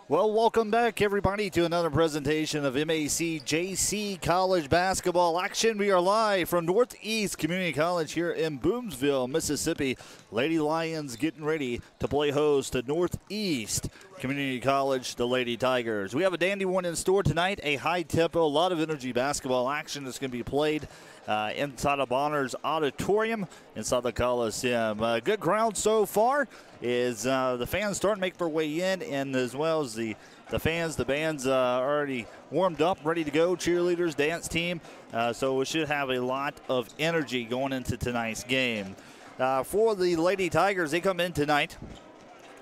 Well, welcome back, everybody, to another presentation of EMCC College basketball action. We are live from Northeast Community College here in Boomsville, Mississippi. Lady Lions getting ready to play host to Northeast Community College, the Lady Tigers. We have a dandy one in store tonight, a high-tempo, a lot of energy basketball action that's going to be played inside of Bonner's Auditorium, inside the Coliseum. Good crowd so far is the fans starting to make their way in, and as well as the fans, the band's already warmed up, ready to go, cheerleaders, dance team. So we should have a lot of energy going into tonight's game. For the Lady Tigers, they come in tonight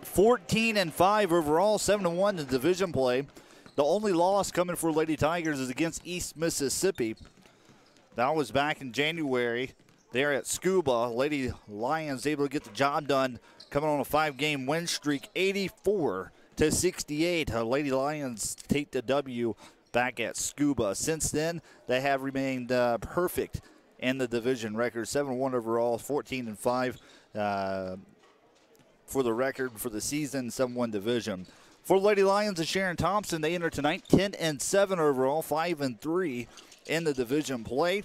14-5 overall, 7-1 in division play. The only loss coming for Lady Tigers is against East Mississippi. That was back in January there at Scuba. Lady Lions able to get the job done, coming on a 5-game win streak, 84-68. Lady Lions take the W back at Scuba. Since then, they have remained perfect in the division record, 7-1 overall, 14-5 for the record for the season, 7-1 division. For Lady Lions and Sharon Thompson, they enter tonight 10-7 overall, 5-3 in the division play.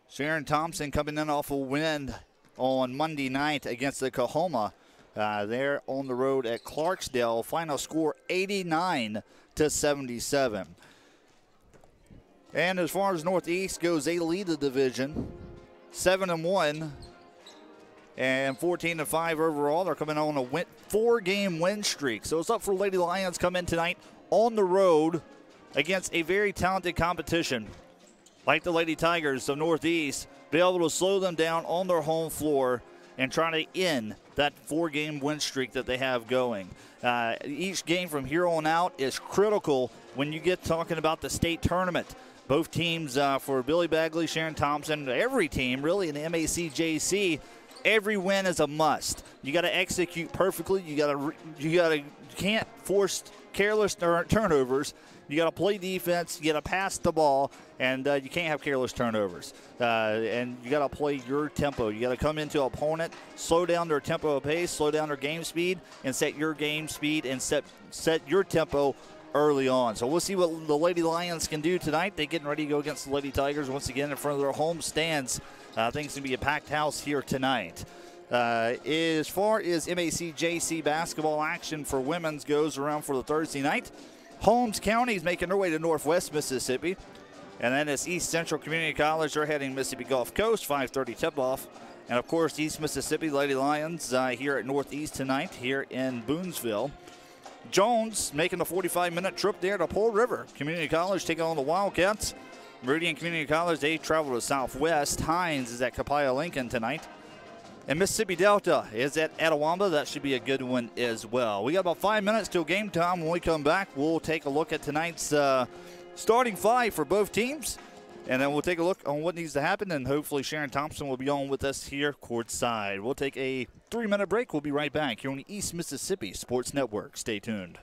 Sharon Thompson coming in off a win on Monday night against the Coahoma. They're on the road at Clarksdale. Final score 89-77. And as far as Northeast goes, they lead the division 7-1 and 14-5 overall. They're coming on a 4-game win streak. So it's up for Lady Lions come in tonight on the road against a very talented competition like the Lady Tigers of Northeast, be able to slow them down on their home floor and try to end that 4-game win streak that they have going. Each game from here on out is critical when you get talking about the state tournament. Both teams, for Billy Bagley, Sharon Thompson, every team really in the MACJC, every win is a must. You got to execute perfectly. You can't force careless turnovers. You got to play defense. You got to pass the ball, and you can't have careless turnovers. And you got to play your tempo. You got to come into an opponent, slow down their tempo of pace, slow down their game speed, and set your game speed and set your tempo early on. So we'll see what the Lady Lions can do tonight. They're getting ready to go against the Lady Tigers once again in front of their home stands. I think it's going to be a packed house here tonight. As far as MACJC basketball action for women's goes around for the Thursday night, Holmes County is making their way to Northwest Mississippi. And then it's East Central Community College. They're heading Mississippi Gulf Coast, 5:30 tip-off. And, of course, East Mississippi Lady Lions here at Northeast tonight here in Boonsville. Jones making the 45-minute trip there to Pearl River. Community College taking on the Wildcats. Meridian Community College, they travel to Southwest. Hines is at Copiah Lincoln tonight. And Mississippi Delta is at Etowamba. That should be a good one as well. We got about 5 minutes till game time. When we come back, we'll take a look at tonight's starting five for both teams. And then we'll take a look on what needs to happen. And hopefully Sharon Thompson will be on with us here courtside. We'll take a 3-minute break. We'll be right back here on the East Mississippi Sports Network. Stay tuned.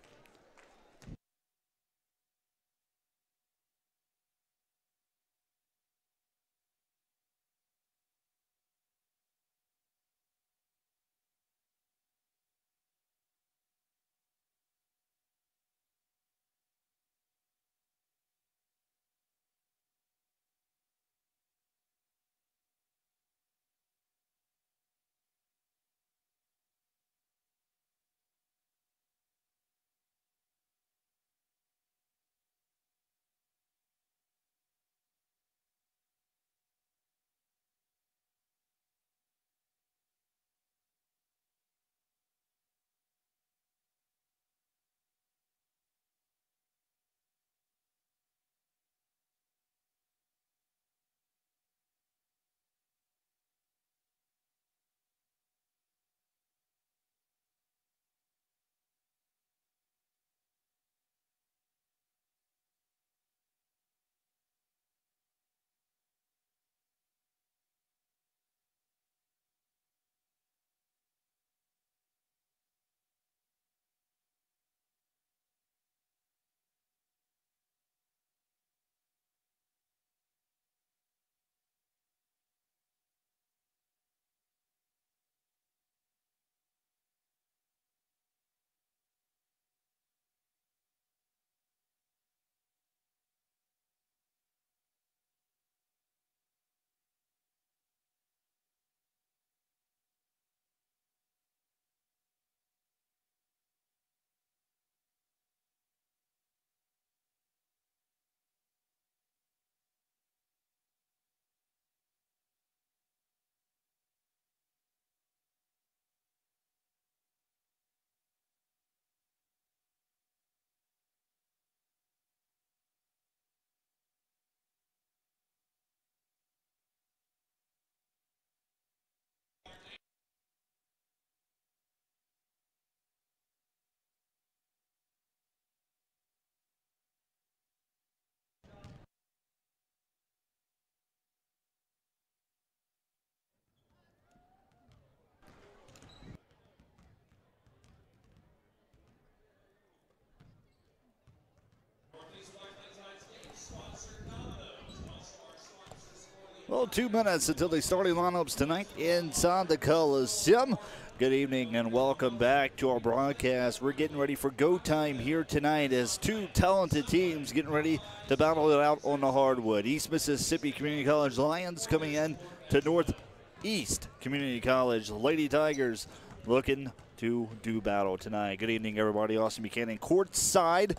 Well, 2 minutes until the starting lineups tonight inside the Coliseum. Good evening and welcome back to our broadcast. We're getting ready for go time here tonight as two talented teams getting ready to battle it out on the hardwood. East Mississippi Community College Lions coming in to Northeast Community College Lady Tigers looking to do battle tonight. Good evening, everybody. Austin Buchanan courtside.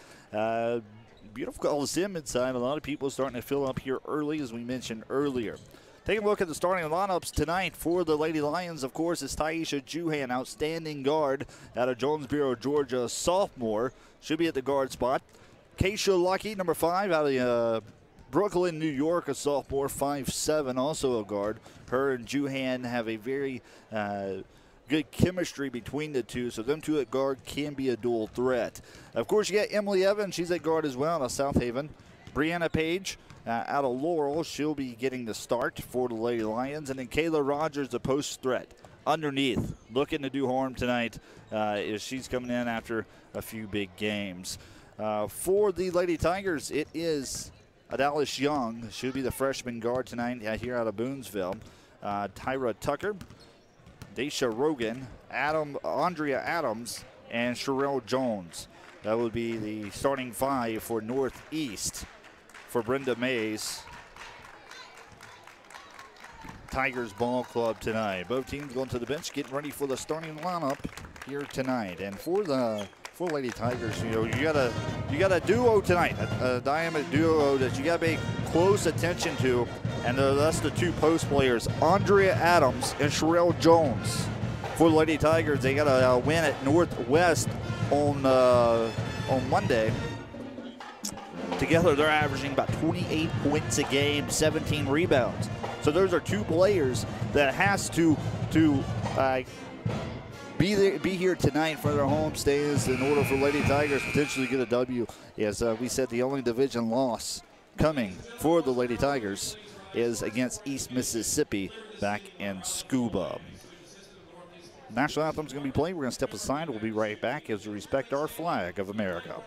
Beautiful Coliseum inside. A lot of people starting to fill up here early, as we mentioned earlier. Taking a look at the starting lineups tonight for the Lady Lions, of course, is Taisha Juhan, outstanding guard out of Jonesboro, Georgia, sophomore. Should be at the guard spot. Keisha Lucky, number 5, out of Brooklyn, New York, a sophomore, 5'7", also a guard. Her and Juhan have a very good chemistry between the two, so them two at guard can be a dual threat. Of course, you got Emily Evans. She's at guard as well out of South Haven. Brianna Page out of Laurel. She'll be getting the start for the Lady Lions. And then Kayla Rogers, the post threat underneath, looking to do harm tonight as she's coming in after a few big games. For the Lady Tigers, it is Adalis Young. She'll be the freshman guard tonight here out of Boonesville. Tyra Tucker, Daisha Rogan, Andrea Adams, and Sherelle Jones. That would be the starting 5 for Northeast for Brenda Mays. Tigers ball club tonight. Both teams going to the bench, getting ready for the starting lineup here tonight. And for Lady Tigers, you got a duo tonight, a dynamic duo that you got to pay close attention to, and that's the two post players, Andrea Adams and Sherelle Jones. For the Lady Tigers, they got a win at Northwest on Monday. Together, they're averaging about 28 points a game, 17 rebounds. So those are two players that has to be here tonight for their home stays in order for Lady Tigers potentially get a W. As we said, the only division loss coming for the Lady Tigers is against East Mississippi back in Scuba. National anthem's going to be played. We're going to step aside. We'll be right back as we respect our flag of America.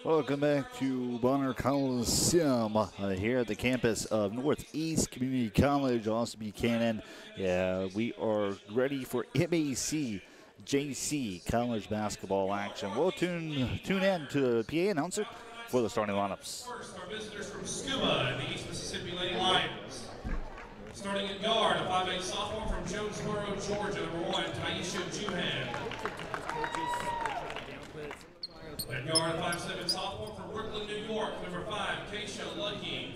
Welcome back to Bonner Coliseum here at the campus of Northeast Community College, Austin Buchanan. We are ready for MAC JC college basketball action. We'll tune in to the PA announcer for the starting lineups. First, our visitors from Scuba and the East Mississippi Lady Lions. Starting at guard, a 5'8" sophomore from Jonesboro, Georgia, number 1, Taisha Juhan. At guard, a 5'7" sophomore from Brooklyn, New York, number 5, Keisha Lucky.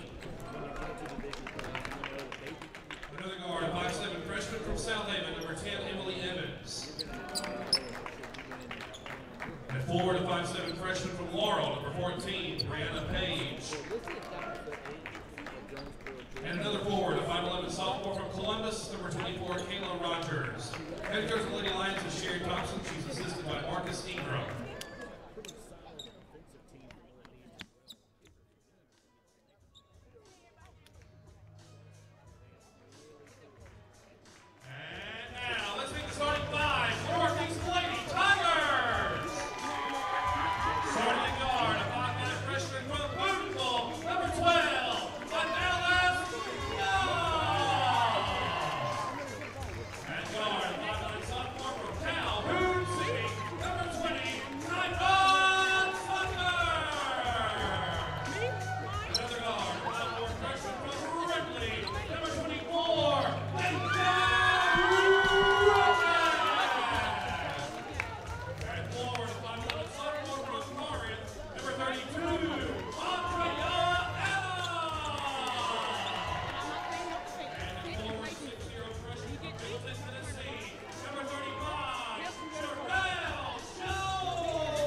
Another guard, a 5'7" freshman from South Haven, number 10, Emily Evans. At 4 to 5'7" freshman from Laurel, number 14, Brianna Page. And another forward, a 5'11" sophomore from Columbus, number 24, Kayla Rogers. Head coach of the Lady Lions is Sherry Thompson. She's assisted by Marcus Ingram. And now, let's make the starting five. Northeast Lady Tigers. Starting at guard, a 5'9" freshman from Boonville, number 12, Alice Young. At guard, a 5'9" sophomore from Calhoun City, number 20, Tyron Sucker. Another guard, a 5'4" freshman from Ripley, number 24, Linda Rogan. And forward, a 5'11" sophomore from Corinth, number 32, Andrea Adams. And forward, 6'0" freshman from Middleton, Tennessee, number 35, Sherelle Jones.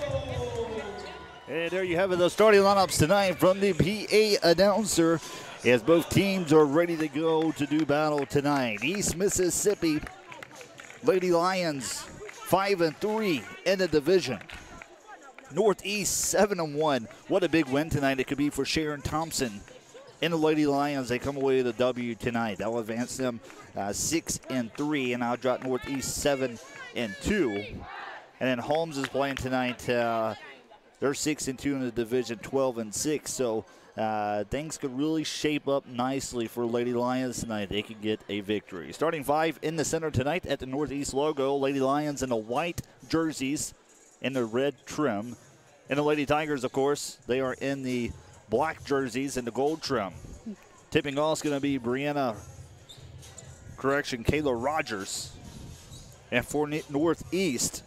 And there you have it, the starting lineups tonight from the PA announcer, as both teams are ready to go to do battle tonight. East Mississippi Lady Lions 5-3 in the division. Northeast 7-1. What a big win tonight it could be for Sharon Thompson and the Lady Lions. They come away with a W tonight. That will advance them 6-3, and I'll drop Northeast 7-2. And then Holmes is playing tonight. They're 6-2 in the division, 12-6. So things could really shape up nicely for Lady Lions tonight. They could get a victory. Starting five in the center tonight at the Northeast logo. Lady Lions in the white jerseys and the red trim. And the Lady Tigers, of course, they are in the black jerseys and the gold trim. Tipping off is going to be Kayla Rogers. And for Northeast,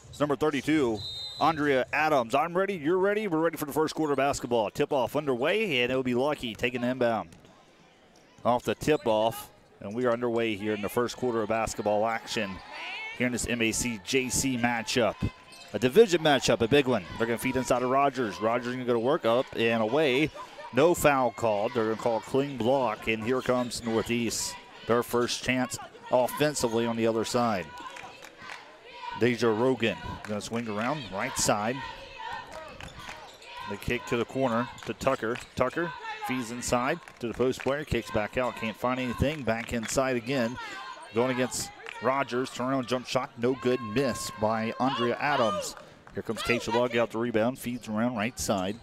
it's number 32, Andrea Adams. I'm ready. You're ready. We're ready for the first quarter of basketball. Tip-off underway, and it'll be Lucky taking the inbound off the tip-off. And we are underway here in the first quarter of basketball action here in this MAC-JC matchup. A division matchup, a big one. They're going to feed inside of Rogers. Rogers going to go to work, up and away. No foul called. They're going to call a clean block, and here comes Northeast. Their first chance offensively on the other side. Deja Rogan going to swing around right side. The kick to the corner to Tucker. Tucker feeds inside to the post player. Kicks back out. Can't find anything. Back inside again. Going against Rogers. Turn around jump shot. No good. Miss by Andrea Adams. Here comes Keisha Lug out the rebound. Feeds around right side.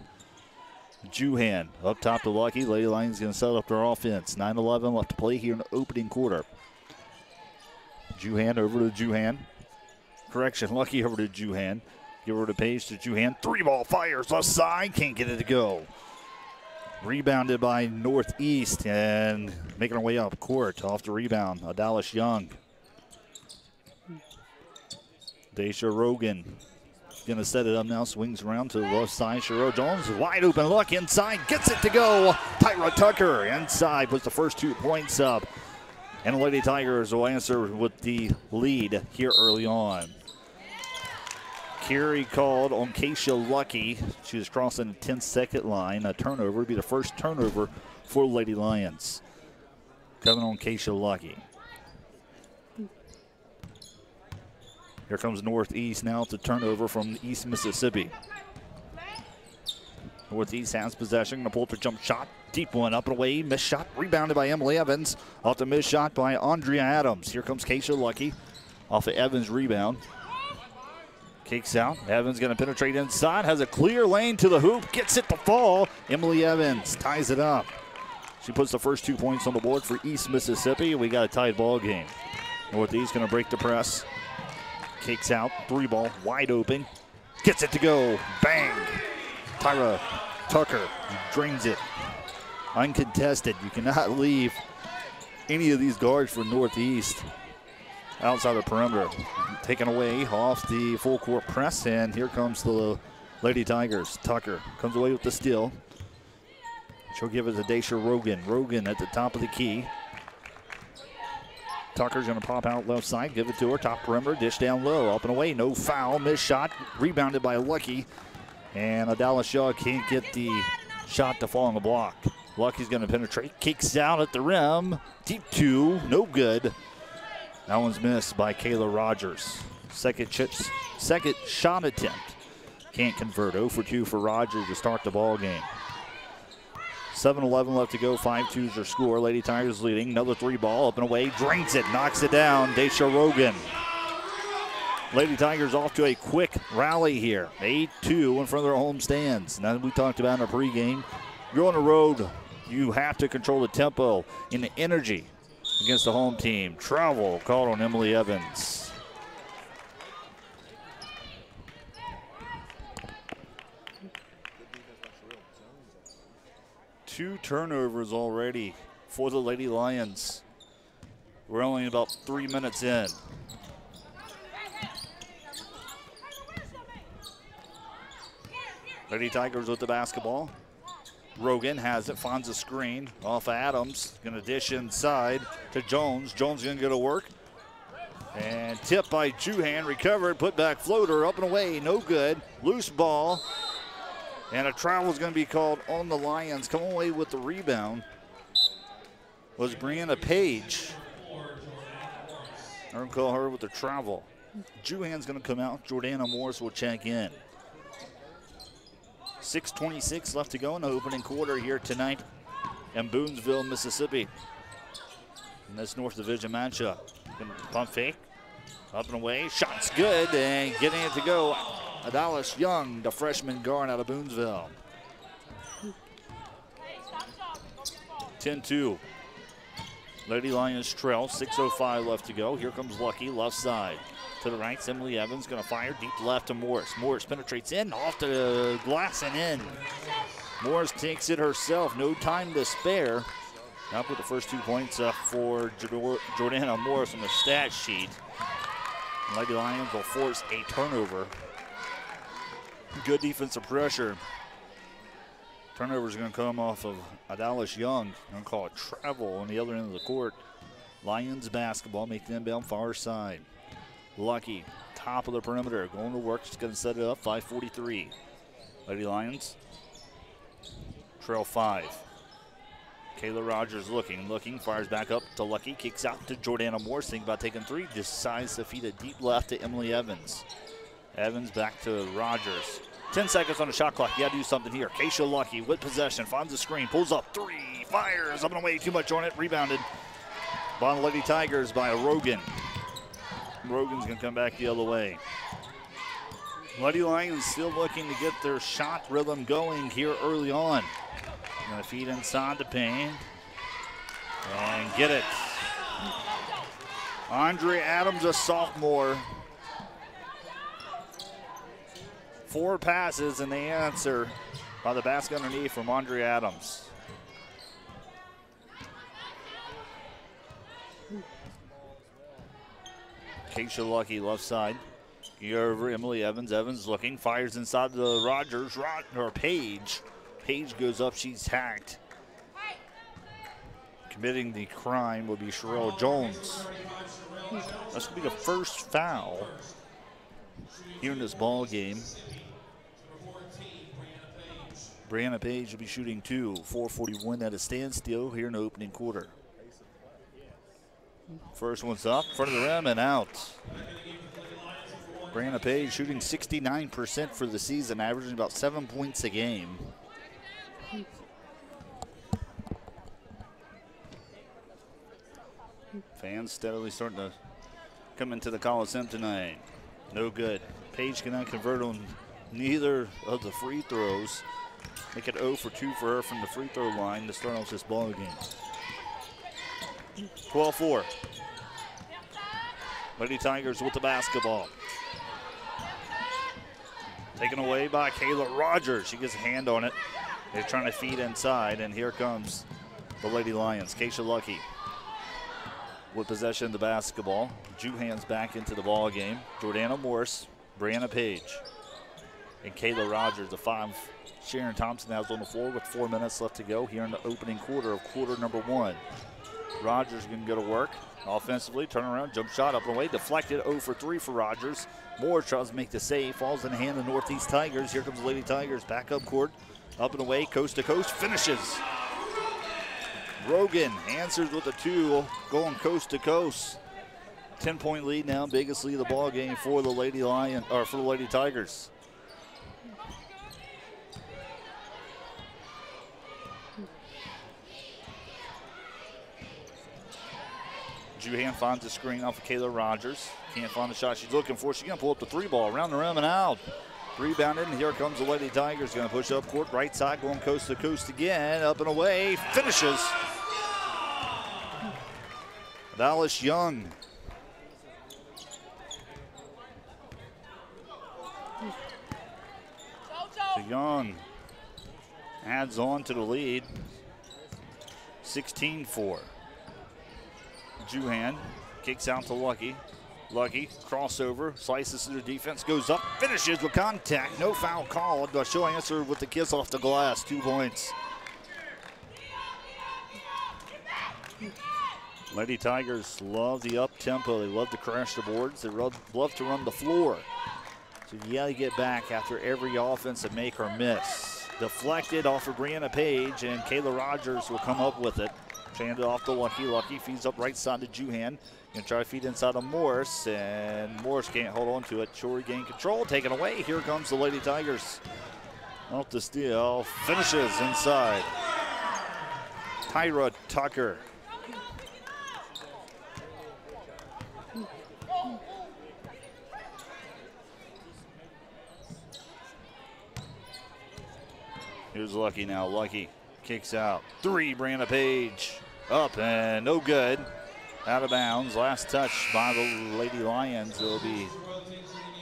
Juhan up top to Lucky. Lady Lions going to set up their offense. 9-11 left to play here in the opening quarter. Juhan over to Juhan. Correction, Lucky over to Juhan. Give her to Page to Juhan. Three ball fires left side. Can't get it to go. Rebounded by Northeast and making her way up court. Off the rebound, Dallas Young. Deja Rogan going to set it up now. Swings around to the left side. Sherelle Jones, wide open look inside. Gets it to go. Tyra Tucker inside puts the first 2 points up. And the Lady Tigers will answer with the lead here early on. Carry called on Keisha Lucky. She was crossing the 10-second line. A turnover would be the first turnover for Lady Lions. Coming on Keisha Lucky. Here comes Northeast now to turnover from East Mississippi. Northeast has possession. Going to pull up a jump shot. Deep one up and away. Missed shot. Rebounded by Emily Evans. Off the missed shot by Andrea Adams. Here comes Keisha Lucky. Off of Evans' rebound. Kicks out. Evans going to penetrate inside. Has a clear lane to the hoop. Gets it to fall. Emily Evans ties it up. She puts the first 2 points on the board for East Mississippi. We got a tied ball game. Northeast going to break the press. Kicks out. 3 ball. Wide open. Gets it to go. Bang. Tyra Tucker drains it. Uncontested. You cannot leave any of these guards for Northeast outside the perimeter. Taken away off the full court press, and here comes the Lady Tigers. Tucker comes away with the steal. She'll give it to Daisha Rogan. Rogan at the top of the key. Tucker's going to pop out left side, give it to her. Top perimeter, dish down low, up and away. No foul, missed shot, rebounded by Lucky. And Adalis Shaw can't get the shot to fall on the block. Lucky's going to penetrate, kicks out at the rim. Deep two, no good. That one's missed by Kayla Rogers. Second shot attempt. Can't convert. 0 for 2 for Rogers to start the ball game. 7:11 left to go. 5-2 is their score. Lady Tigers leading. Another three ball up and away. Drains it. Knocks it down. Daisha Rogan. Lady Tigers off to a quick rally here. 8-2 in front of their home stands. Now we talked about in our pregame. You're on the road. You have to control the tempo and the energy against the home team. Travel called on Emily Evans. Two turnovers already for the Lady Lions. We're only about 3 minutes in. Lady Tigers with the basketball. Rogan has it, finds a screen off Adams. Gonna dish inside to Jones. Jones gonna go to work. And tipped by Juhan, recovered, put back floater, up and away, no good. Loose ball. And a travel is going to be called on the Lions. Come away with the rebound was Brianna Page. I'm going to call her with the travel. Juhan's going to come out. Jordana Morris will check in. 6:26 left to go in the opening quarter here tonight in Boonsville, Mississippi. In this North Division matchup. Pump fake. Up and away. Shot's good. And getting it to go. Adalis Young, the freshman guard out of Boonsville. 10-2. Lady Lions trail, 6:05 left to go. Here comes Lucky, left side. To the right, Emily Evans going to fire deep left to Morris. Morris penetrates in, off the glass and in. Morris takes it herself, no time to spare. Now put the first 2 points up for Jordana Morris on the stat sheet. Lady Lions will force a turnover. Good defensive pressure. Turnovers are going to come off of Adalis Young. Going to call it travel on the other end of the court. Lions basketball, make the inbound far side. Lucky, top of the perimeter, going to work. She's going to set it up, 5:43. Lady Lions, trail 5. Kayla Rogers looking, fires back up to Lucky, kicks out to Jordana Morris, thinking about taking three, decides to feed a deep left to Emily Evans. Evans back to Rogers. 10 seconds on the shot clock. You got to do something here. Keisha Lucky with possession, finds the screen, pulls up, three, fires, up and away, too much on it, rebounded by the Lady Tigers by Rogan. Rogan's going to come back the other way. Lady Lions still looking to get their shot rhythm going here early on. Going to feed inside the paint and get it. Andre Adams, a sophomore. 4 passes and the answer by the basket underneath from Andre Adams. Keisha Lucky left side. Here over Emily Evans. Evans looking, fires inside the Rogers. Page. Page goes up, she's hacked. Committing the crime will be Sherelle Jones. That's going to be the first foul here in this ball game. Brianna Page will be shooting 2. 4:41 at a standstill here in the opening quarter. First one's up, front of the rim and out. Brianna Page shooting 69% for the season, averaging about 7 points a game. Fans steadily starting to come into the Coliseum tonight. No good. Page cannot convert on neither of the free throws. Make it 0 for 2 for her from the free throw line to start off this ball game. 12-4. Lady Tigers with the basketball. Taken away by Kayla Rogers. She gets a hand on it. They're trying to feed inside, and here comes the Lady Lions. Keisha Lucky with possession of the basketball. Juhan's back into the ball game. Jordana Morris, Brianna Page, and Kayla Rogers, the 5. Sharon Thompson now is on the floor with 4 minutes left to go here in the opening quarter of quarter number 1. Rogers can go to work offensively. Turn around, jump shot up and away. Deflected, 0 for 3 for Rogers. Moore tries to make the save. Falls in the hand of the Northeast Tigers. Here comes the Lady Tigers. Back up court. Up and away, coast to coast. Finishes. Rogan answers with a 2, going coast to coast. 10-point lead now. Biggest lead of the ball game for the Lady Tigers. Juhan finds the screen off of Kayla Rogers. Can't find the shot she's looking for. She's going to pull up the 3 ball around the rim and out. Rebounded, and here comes the Lady Tigers. Going to push up court, right side, going coast to coast again. Up and away, finishes. Dallas Young. So Young adds on to the lead. 16-4. Juhan kicks out to Lucky. Lucky, crossover, slices through the defense, goes up, finishes with contact. No foul called, but she'll answer with the kiss off the glass. 2 points. Lady Tigers love the up-tempo. They love to crash the boards. They love to run the floor. So you got to get back after every offense and make or miss. Deflected off of Brianna Page, and Kayla Rogers will come up with it. Handed off to Lucky. Lucky feeds up right side to Juhan. Gonna try to feed inside of Morris, and Morris can't hold on to it. Shore gain control, taken away. Here comes the Lady Tigers. Off the steal, finishes inside. Tyra Tucker. Here's Lucky now. Lucky kicks out. 3, Brianna Page. Up and no good. Out of bounds. Last touch by the Lady Lions. It'll be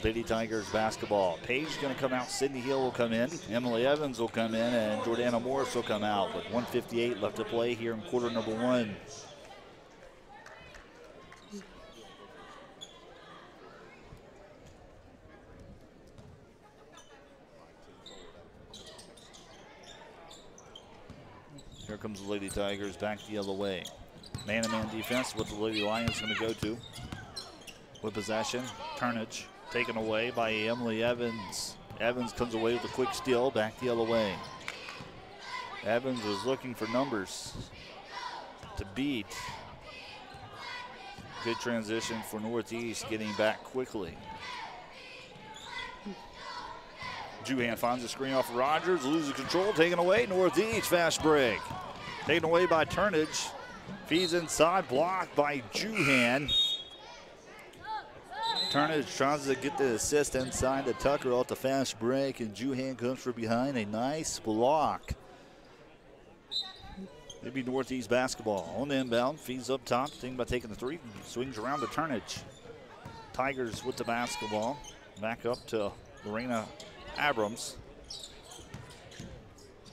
Lady Tigers basketball. Page is going to come out. Sydney Hill will come in. Emily Evans will come in. And Jordana Morris will come out. With 1:58 left to play here in quarter number 1. Here comes the Lady Tigers back the other way. Man-to-man defense, what the Lady Lions going to go to. With possession, turnage taken away by Emily Evans. Evans comes away with a quick steal, back the other way. Evans was looking for numbers to beat. Good transition for Northeast, getting back quickly. Juhan finds the screen off of Rogers, loses control, taken away. Northeast, fast break. Taken away by Turnage. Feeds inside, blocked by Juhan. Turnage tries to get the assist inside to Tucker off the fast break, and Juhan comes from behind. A nice block. Maybe Northeast basketball. On the inbound, feeds up top, thinking about taking the 3, swings around to Turnage. Tigers with the basketball. Back up to Lorena Abrams.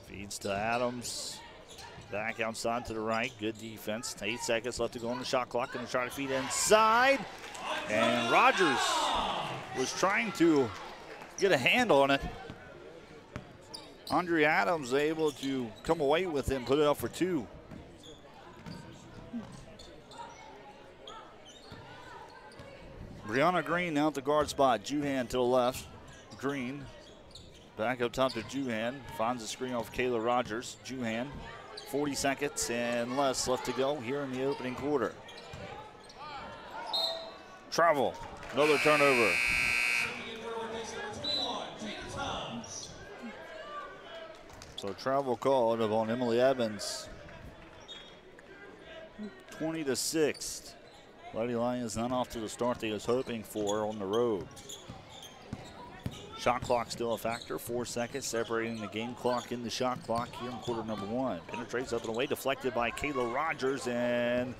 Feeds to Adams. Back outside to the right. Good defense. 8 seconds left to go on the shot clock. Going to try to feed inside. And Rogers was trying to get a hand on it. Andrea Adams able to come away with it and put it up for 2. Brianna Green now at the guard spot. Juhan to the left. Green back up top to Juhan. Finds the screen off Kayla Rogers. Juhan, 40 seconds and less left to go here in the opening quarter. Travel, another turnover. So travel called on Emily Evans. 20-6. Lady Lions not off to the start they was hoping for on the road. Shot clock still a factor. 4 seconds separating the game clock and the shot clock here in quarter number 1. Penetrates up and away, deflected by Kayla Rogers, and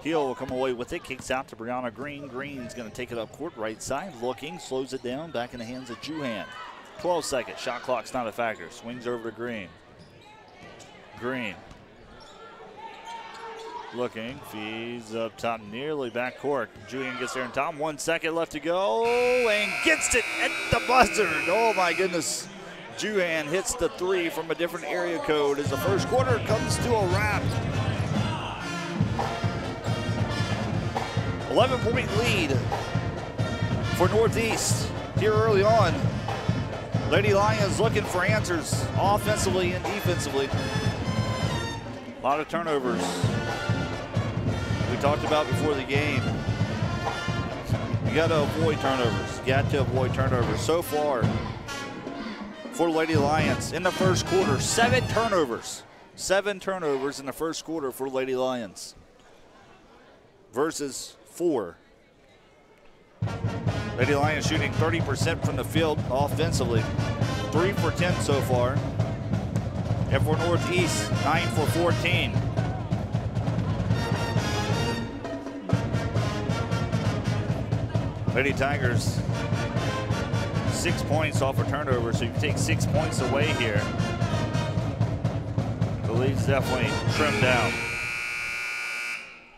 Hill will come away with it. Kicks out to Brianna Green. Green's going to take it up court, right side, looking, slows it down, back in the hands of Juhan. 12 seconds, shot clock's not a factor. Swings over to Green. Green. Looking, feeds up top, nearly back court. Julian gets there in time. 1 second left to go, and gets it at the buzzer. Oh my goodness. Juhan hits the 3 from a different area code as the first quarter comes to a wrap. 11-point lead for Northeast here early on. Lady Lions looking for answers offensively and defensively. A lot of turnovers. We talked about before the game. You got to avoid turnovers. You got to avoid turnovers. So far for Lady Lions in the first quarter, 7 turnovers. 7 turnovers in the first quarter for Lady Lions versus 4. Lady Lions shooting 30% from the field offensively. 3 for 10 so far. And for Northeast, 9 for 14. Lady Tigers, 6 points off a turnover, so you can take 6 points away here. The lead's definitely trimmed down.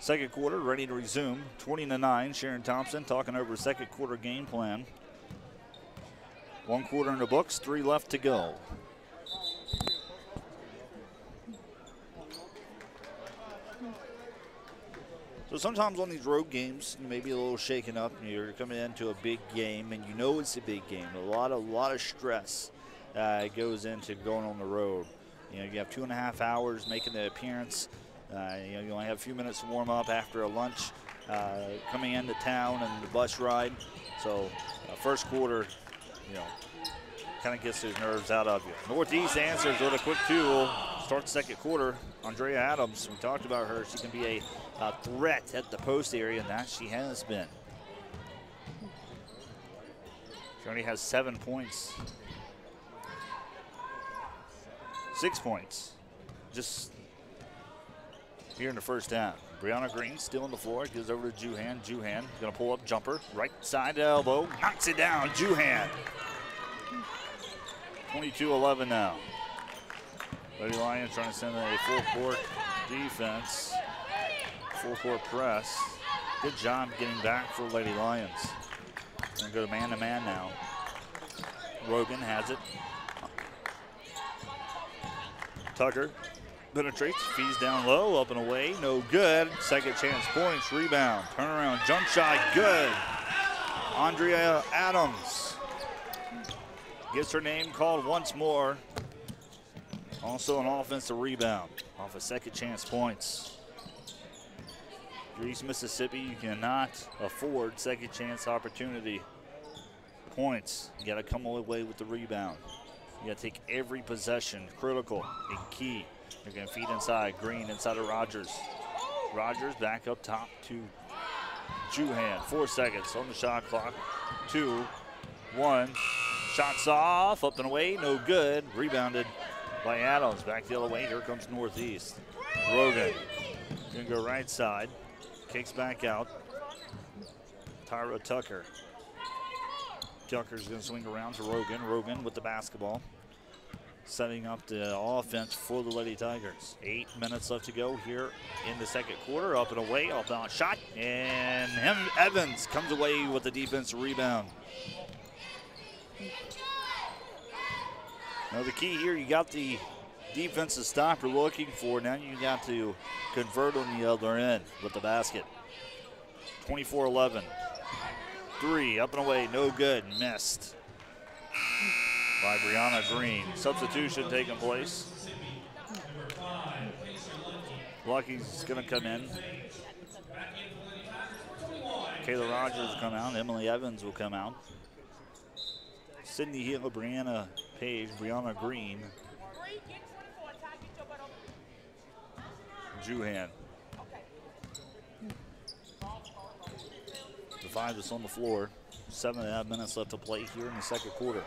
Second quarter ready to resume. 20-9. Sharon Thompson talking over second quarter game plan. 1 quarter in the books, 3 left to go. So sometimes on these road games, you may be a little shaken up. You're coming into a big game, and you know it's a big game. A lot of stress goes into going on the road. You know, you have 2.5 hours making the appearance. You only have a few minutes to warm up after a lunch, coming into town and the bus ride. So first quarter, kind of gets those nerves out of you. Northeast answers with a quick 2. We'll start the second quarter. Andrea Adams, we talked about her. She can be a threat at the post area, and that she has been. She only has 7 points. 6 points. Just here in the first half. Brianna Green still on the floor. Gives over to Juhan. Juhan gonna pull up jumper. Right side elbow. Knocks it down. Juhan. 22-11 now. Lady Lions trying to send a full court defense. Full court press. Good job getting back for Lady Lions. Gonna go to man-to-man now. Rogan has it. Tucker penetrates, feeds down low, up and away, no good. Second chance points, rebound, turnaround, jump shot, good. Andrea Adams gets her name called once more. Also an offensive rebound off of second chance points. For East Mississippi, you cannot afford second chance opportunity points. You gotta come away with the rebound. You gotta take every possession, critical and key. They're gonna feed inside, Green inside of Rogers. Rogers back up top to Juhan. 4 seconds on the shot clock. 2, 1. Shots off, up and away, no good. Rebounded by Adams. Back the other way, here comes Northeast. Rogan gonna go right side. Kicks back out. Tyra Tucker. Tucker's gonna swing around to Rogan. Rogan with the basketball. Setting up the offense for the Lady Tigers. 8 minutes left to go here in the second quarter. Up and away, off balance shot. And Evans comes away with the defensive rebound. Now the key here, you got the defensive stop you're looking for. Now you got to convert on the other end with the basket. 24-11. 3, up and away, no good, missed by Brianna Green. Substitution taking place. Lucky's gonna come in. Kayla Rogers will come out. Emily Evans will come out. Sydney Hill, Brianna Page, Brianna Green. Juhan. The 5 that's on the floor. 7.5 minutes left to play here in the second quarter.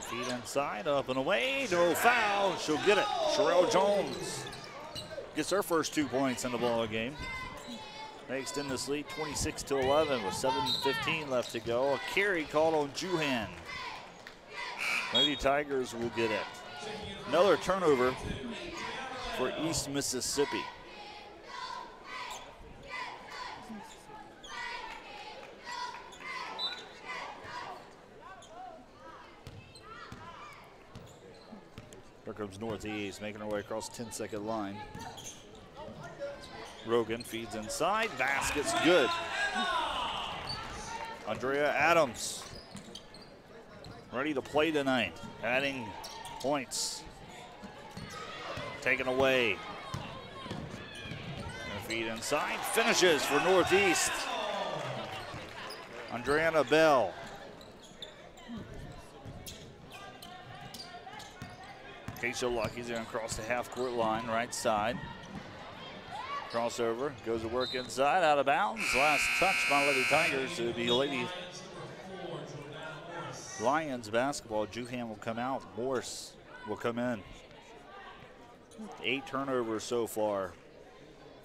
Feed inside, up and away, no foul. She'll get it. Sherelle Jones gets her first 2 points in the ball game. They extend this lead 26-11 with 7:15 left to go. A carry called on Juhan. Lady Tigers will get it. Another turnover for East Mississippi. Here comes Northeast, making her way across the 10-second line. Rogan feeds inside. Basket's good. Andrea Adams ready to play tonight. Adding points. Taken away. Feed inside. Finishes for Northeast. Andrea Bell. Keisha Lucky's going to cross the half-court line, right side. Crossover, goes to work inside, out of bounds. Last touch by Lady Tigers. It'll be Lady Lions basketball. Juhan will come out. Morse will come in. 8 turnovers so far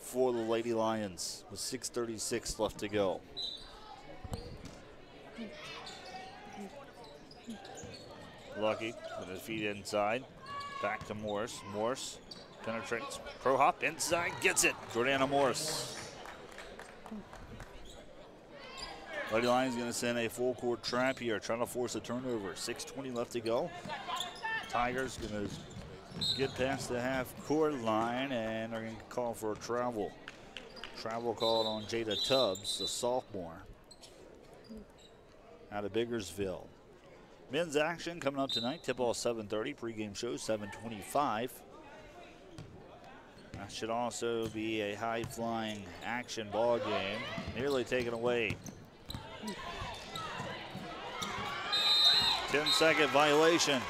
for the Lady Lions with 6:36 left to go. Lucky with his feet inside. Back to Morse. Morse penetrates. Pro hop inside. Gets it. Jordana Morse. Lady Lions going to send a full court trap here. Trying to force a turnover. 6:20 left to go. Tigers going to get past the half court line and they're going to call for a travel. Travel called on Jada Tubbs, the sophomore out of Biggersville. Men's action coming up tonight. Tip-off 7:30. Pregame show 7:25. That should also be a high-flying action ball game. Nearly taken away. 10-second violation.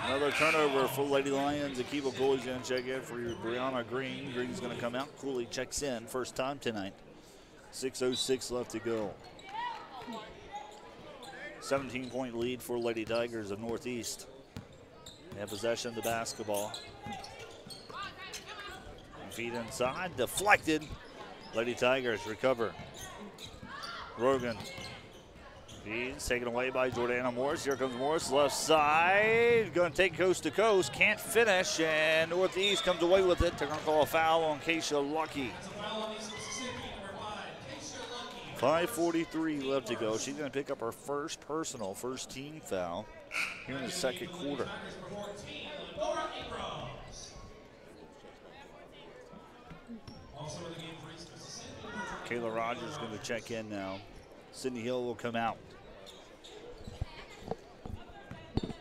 Another turnover for Lady Lions. Akiva Cooley's going to check in for Brianna Green. Green's going to come out. Cooley checks in. First time tonight. 6:06 left to go. 17-point lead for Lady Tigers of Northeast. They have possession of the basketball. Feet inside, deflected. Lady Tigers recover. Rogan. Feeds taken away by Jordana Morris. Here comes Morris, left side. Going to take coast to coast, can't finish, and Northeast comes away with it. They're going to call a foul on Keisha Lucky. 5:43 left to go. She's going to pick up her first personal, first team foul here in the second quarter. Kayla Rogers is going to check in now. Sydney Hill will come out.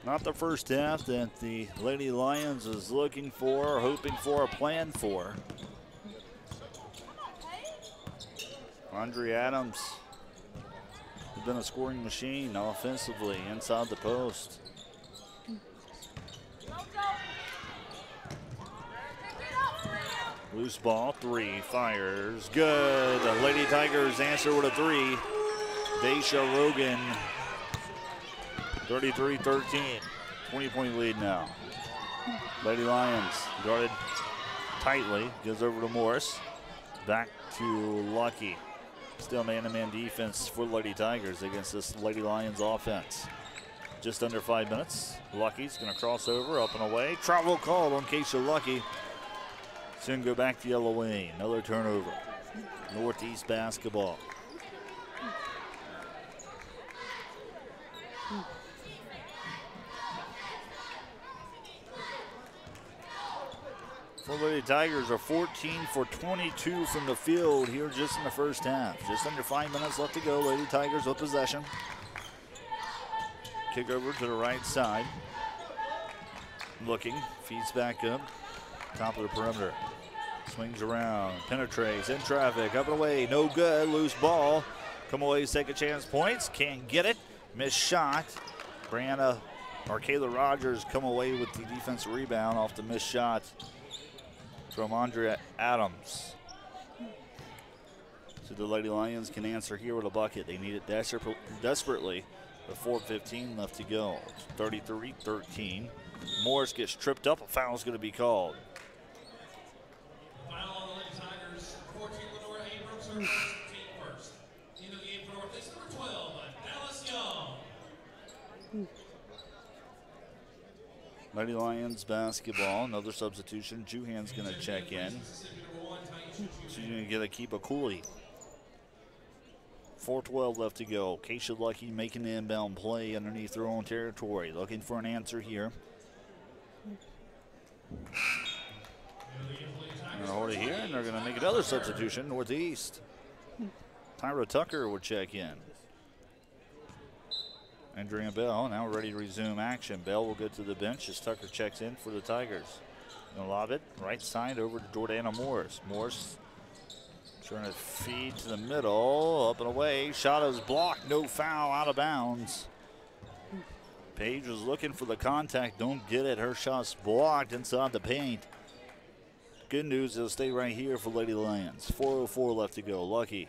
Not the first half that the Lady Lions is looking for or hoping for or planned for. Andre Adams has been a scoring machine offensively inside the post. Loose ball, 3, fires, good. The Lady Tigers answer with a 3. Daisha Rogan, 33-13, 20-point lead now. Lady Lions guarded tightly, goes over to Morris, back to Lucky. Still man-to-man defense for Lady Tigers against this Lady Lions offense. Just under 5 minutes. Lucky's going to cross over, up and away. Travel called on Keisha Lucky. Soon go back the other way. Another turnover. Northeast basketball. For Lady Tigers are 14 for 22 from the field here just in the first half. Just under 5 minutes left to go. Lady Tigers with possession. Kick over to the right side. Looking, feeds back up. Top of the perimeter. Swings around, penetrates, in traffic, up and away, no good, loose ball. Come away, second chance points, can't get it. Missed shot. Kayla Rogers come away with the defensive rebound off the missed shot from Andrea Adams. So the Lady Lions can answer here with a bucket. They need it desperately with 4:15 left to go. 33-13. Morris gets tripped up. A foul is going to be called. Foul on the Lady Tigers. 14 Lenora Abrams, her first team first. Into the game for Northeast, number 12, Dallas Young. Lady Lions basketball, another substitution. Juhan's going to check in. She's going to get a keep a Cooley. 4:12 left to go. Keisha Lucky making the inbound play underneath their own territory. Looking for an answer here. Gonna hold it here, and they're gonna make another substitution, Northeast. Tyra Tucker will check in. Andrea Bell now ready to resume action. Bell will go to the bench as Tucker checks in for the Tigers. Gonna lob it right side over to Jordana Morris. Morris trying to feed to the middle, up and away. Shot is blocked, no foul, out of bounds. Page was looking for the contact, don't get it. Her shot's blocked inside the paint. Good news, it'll stay right here for Lady Lions. 4:04 left to go. Lucky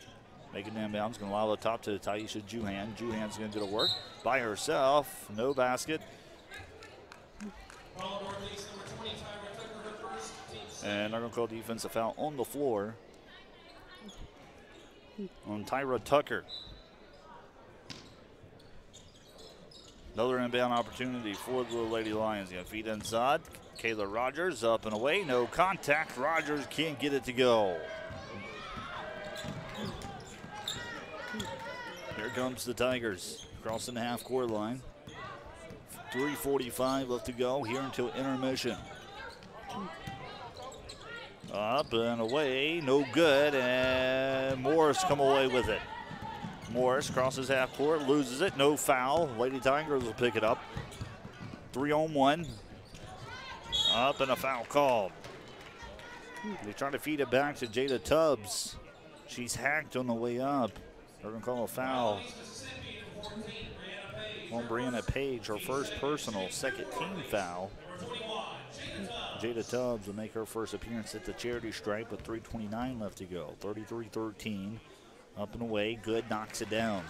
making inbounds, going to allow the top to Taisha Juhan. Juhan's going to do the work by herself. No basket. And they're going to call defensive foul on the floor on Tyra Tucker. Another inbound opportunity for the Lady Lions. Going to feed inside. Kayla Rogers up and away. No contact. Rogers can't get it to go. Here comes the Tigers crossing the half-court line. 3:45 left to go here until intermission. Up and away, no good, and Morris come away with it. Morris crosses half court, loses it, no foul. Lady Tigers will pick it up. 3-on-1. Up and a foul called. They try to feed it back to Jada Tubbs. She's hacked on the way up. They're going to call a foul on Brianna Page, her first personal, second team foul. Jada Tubbs will make her first appearance at the charity stripe with 3:29 left to go. 33-13. Up and away, good, knocks it down.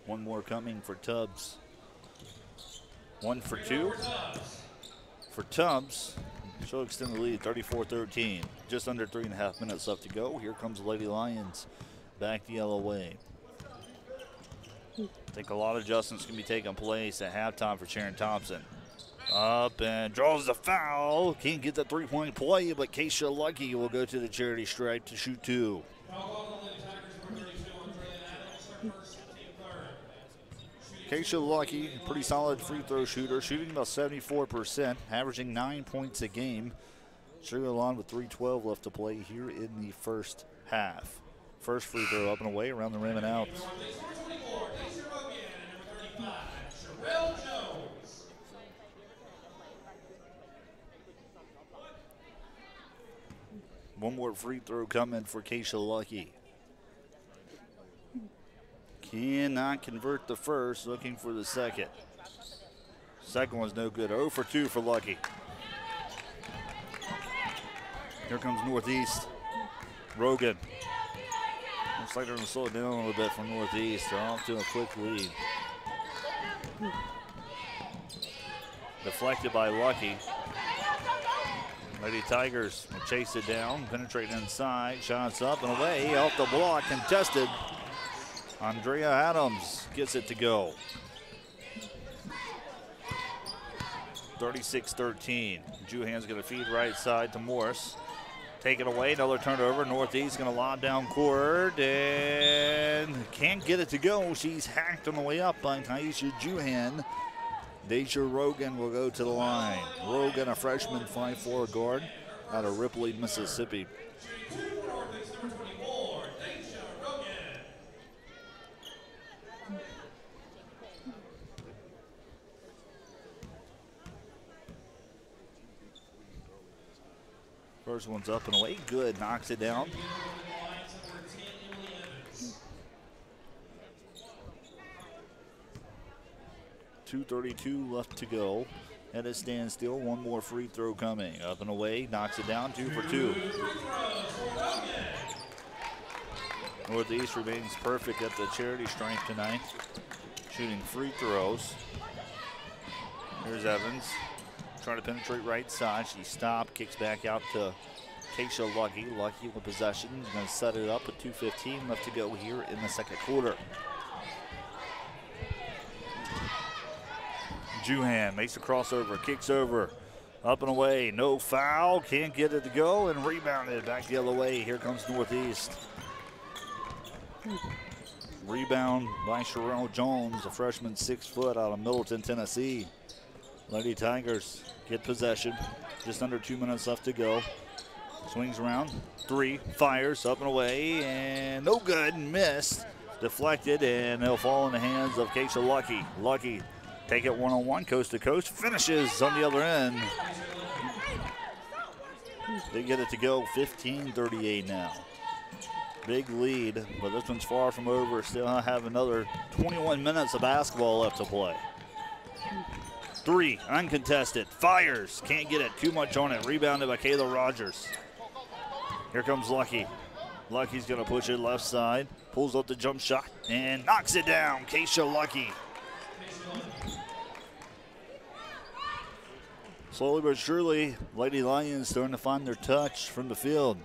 One more coming for Tubbs. 1 for 2 for Tubbs. She'll extend the lead, 34-13. Just under 3.5 minutes left to go. Here comes the Lady Lions back the yellow way. I think a lot of adjustments can be taking place at halftime for Sharon Thompson. Up and draws the foul. Can't get the three-point play, but Keisha Lucky will go to the charity stripe to shoot 2. Keisha Lucky, pretty solid free throw shooter, shooting about 74%, averaging 9 points a game. She'll go on with 3:12 left to play here in the first half. First free throw up and away, around the rim and out. One more free throw coming for Keisha Lucky. Cannot convert the first, looking for the second. Second one's no good. 0 for 2 for Lucky. Here comes Northeast. Rogan. Looks like they're going to slow it down a little bit for Northeast. They're off to a quick lead. Deflected by Lucky. Lady Tigers will chase it down, penetrate inside, shots up and away, off the block, contested. Andrea Adams gets it to go. 36-13. Juhan's going to feed right side to Morris. Take it away, another turnover. Northeast going to lob down court and can't get it to go. She's hacked on the way up by Taisha Juhan. Deja Rogan will go to the line. Rogan, a freshman 5'4" guard out of Ripley, Mississippi. First one's up and away, good, knocks it down. .232 left to go at a standstill. One more free throw coming. Up and away, knocks it down, 2 for 2. Northeast remains perfect at the charity stripe tonight, shooting free throws. Here's Evans. Trying to penetrate right side. She stopped, kicks back out to Keisha Lucky. Lucky with possession. Going to set it up with 2:15 left to go here in the second quarter. Juhan makes the crossover, kicks over Up and away, no foul, can't get it to go, and rebounded back the other way. Here comes Northeast. Rebound by Sherelle Jones, a freshman, 6 foot, out of Middleton, Tennessee. Lady Tigers get possession. Just under 2 minutes left to go. Swings around, 3, fires, up and away, and no good, missed. Deflected, and they'll fall in the hands of Keisha Lucky. Lucky take it one-on-one, coast to coast, finishes on the other end. They get it to go 15-38 now. Big lead, but this one's far from over. Still have another 21 minutes of basketball left to play. 3, uncontested, fires, can't get it, too much on it. Rebounded by Kayla Rogers. Here comes Lucky. Lucky's gonna push it left side, pulls up the jump shot, and knocks it down. Keisha Lucky. Slowly but surely, Lady Lions starting to find their touch from the field.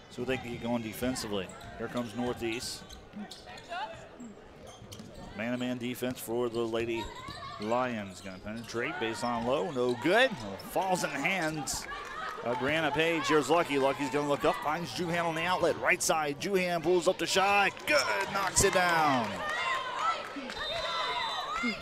See what they can get going defensively. Here comes Northeast. Man-to-man defense for the Lady Lions. Gonna penetrate, baseline low, no good. Falls in the hands of Brianna Page. Here's Lucky. Lucky's gonna look up, finds Juhan on the outlet. Right side, Juhan pulls up the shot. Good, knocks it down.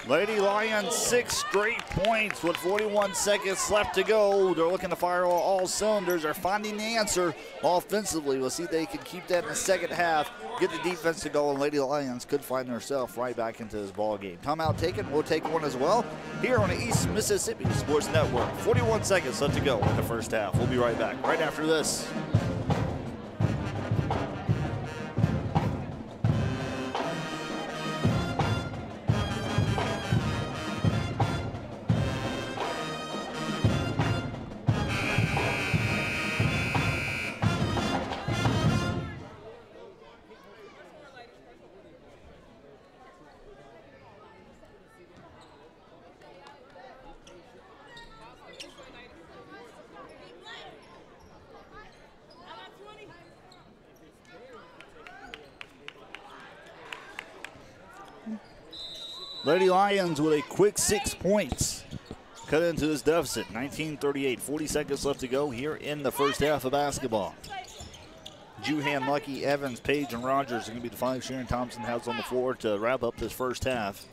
Lady Lions 6 straight points with 41 seconds left to go. They're looking to fire all cylinders. They're finding the answer offensively. We'll see if they can keep that in the second half, get the defense to go, and Lady Lions could find themselves right back into this ball game. Timeout taken. We'll take one as well here on the East Mississippi Sports Network. 41 seconds left to go in the first half. We'll be right back right after this. Lady Lions with a quick 6 points. Cut into this deficit, 19-38, 40 seconds left to go here in the first half of basketball. Juhan, Lucky, Evans, Page, and Rogers are going to be the 5 Sharon Thompson has on the floor to wrap up this first half.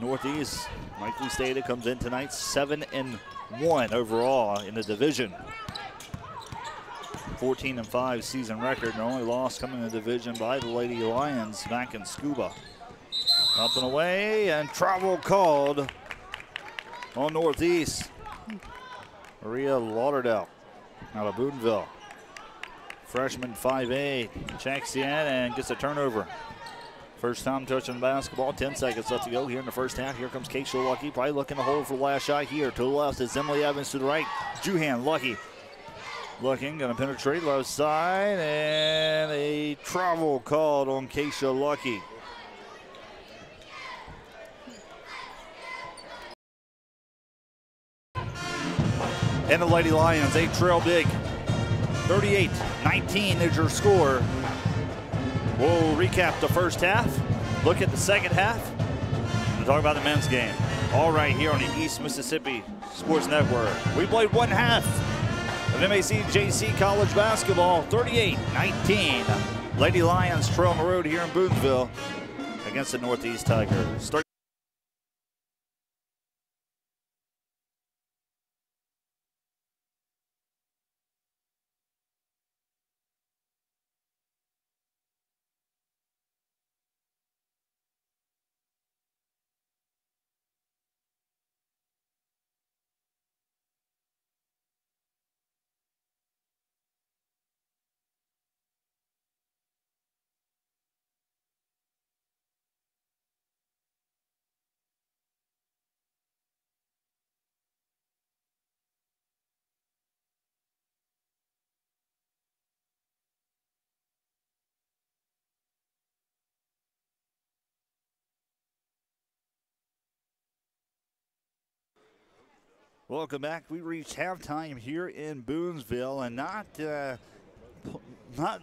Northeast, like we stated, comes in tonight 7-1 overall in the division. 14-5 season record. Their only loss coming in the division by the Lady Lions back in Scuba. Up and away, and travel called on Northeast. Maria Lauderdale out of Boonville. Freshman 5'8", checks in and gets a turnover. First time touching the basketball, 10 seconds left to go here in the first half. Here comes Keisha Lucky, probably looking to hold for the last shot here. To the left is Emily Evans, to the right, Juhan Lucky. Looking, gonna penetrate left side, and a travel called on Keisha Lucky. And the Lady Lions, they trail big. 38-19 is your score. We'll recap the first half, look at the second half, and talk about the men's game. All right here on the East Mississippi Sports Network. We played one half of MAC JC College basketball, 38-19. Lady Lions trail on the road here in Boonville against the Northeast Tigers. Welcome back. We reached halftime here in Boonsville, and not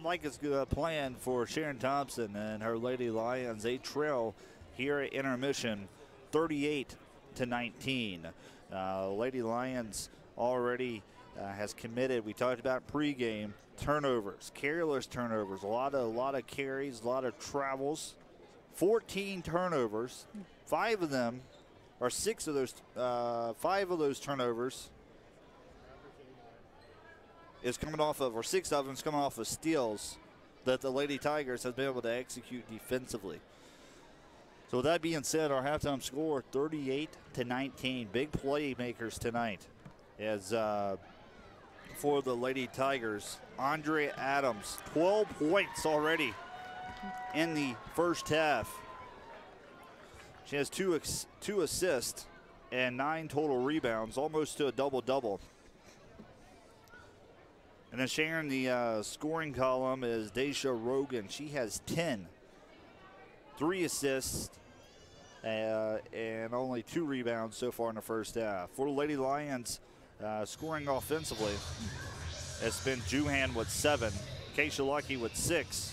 like it's planned for Sharon Thompson and her Lady Lions. They trail here at intermission, 38-19. Lady Lions already has committed. We talked about pregame turnovers, careless turnovers, a lot of carries, a lot of travels. 14 turnovers. 5 of them, or 6 of those, 5 of those turnovers is coming off of, or 6 of them is coming off of steals that the Lady Tigers have been able to execute defensively. So with that being said, our halftime score 38-19. Big playmakers tonight as for the Lady Tigers. Andrea Adams, 12 points already in the first half. She has two assists and 9 total rebounds, almost to a double-double. And then sharing the scoring column is Daisha Rogan. She has 10, 3 assists, and only 2 rebounds so far in the first half. For the Lady Lions, scoring offensively, it's been Juhan with 7, Keisha Lucky with 6,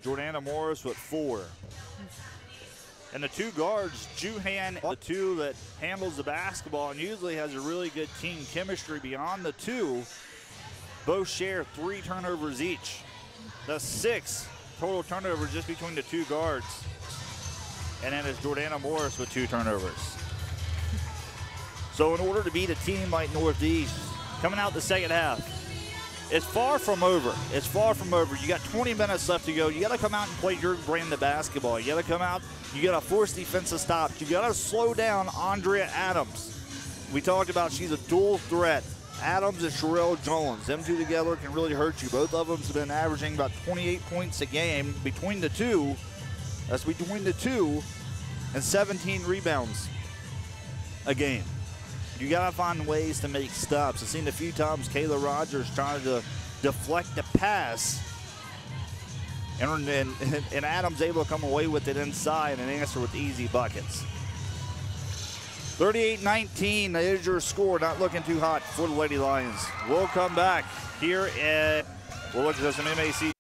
Jordana Morris with 4. And the 2 guards, Juhan, the 2 that handles the basketball and usually has a really good team chemistry beyond the 2, both share 3 turnovers each. That's 6 total turnovers just between the 2 guards. And then it's Jordana Morris with 2 turnovers. So in order to beat a team like Northeast, coming out the second half, it's far from over. It's far from over. You got 20 minutes left to go. You got to come out and play your brand of basketball. You got to come out. You got to force defensive stops. You got to slow down Andrea Adams. We talked about she's a dual threat. Adams and Sherelle Jones. Them 2 together can really hurt you. Both of them have been averaging about 28 points a game between the 2. That's between the 2 and 17 rebounds a game. You got to find ways to make stops. I've seen a few times Kayla Rogers trying to deflect the pass, and Adams able to come away with it inside and answer with easy buckets. 38-19 is your score. Not looking too hot for the Lady Lions. We'll come back here at, we'll look at some MAC.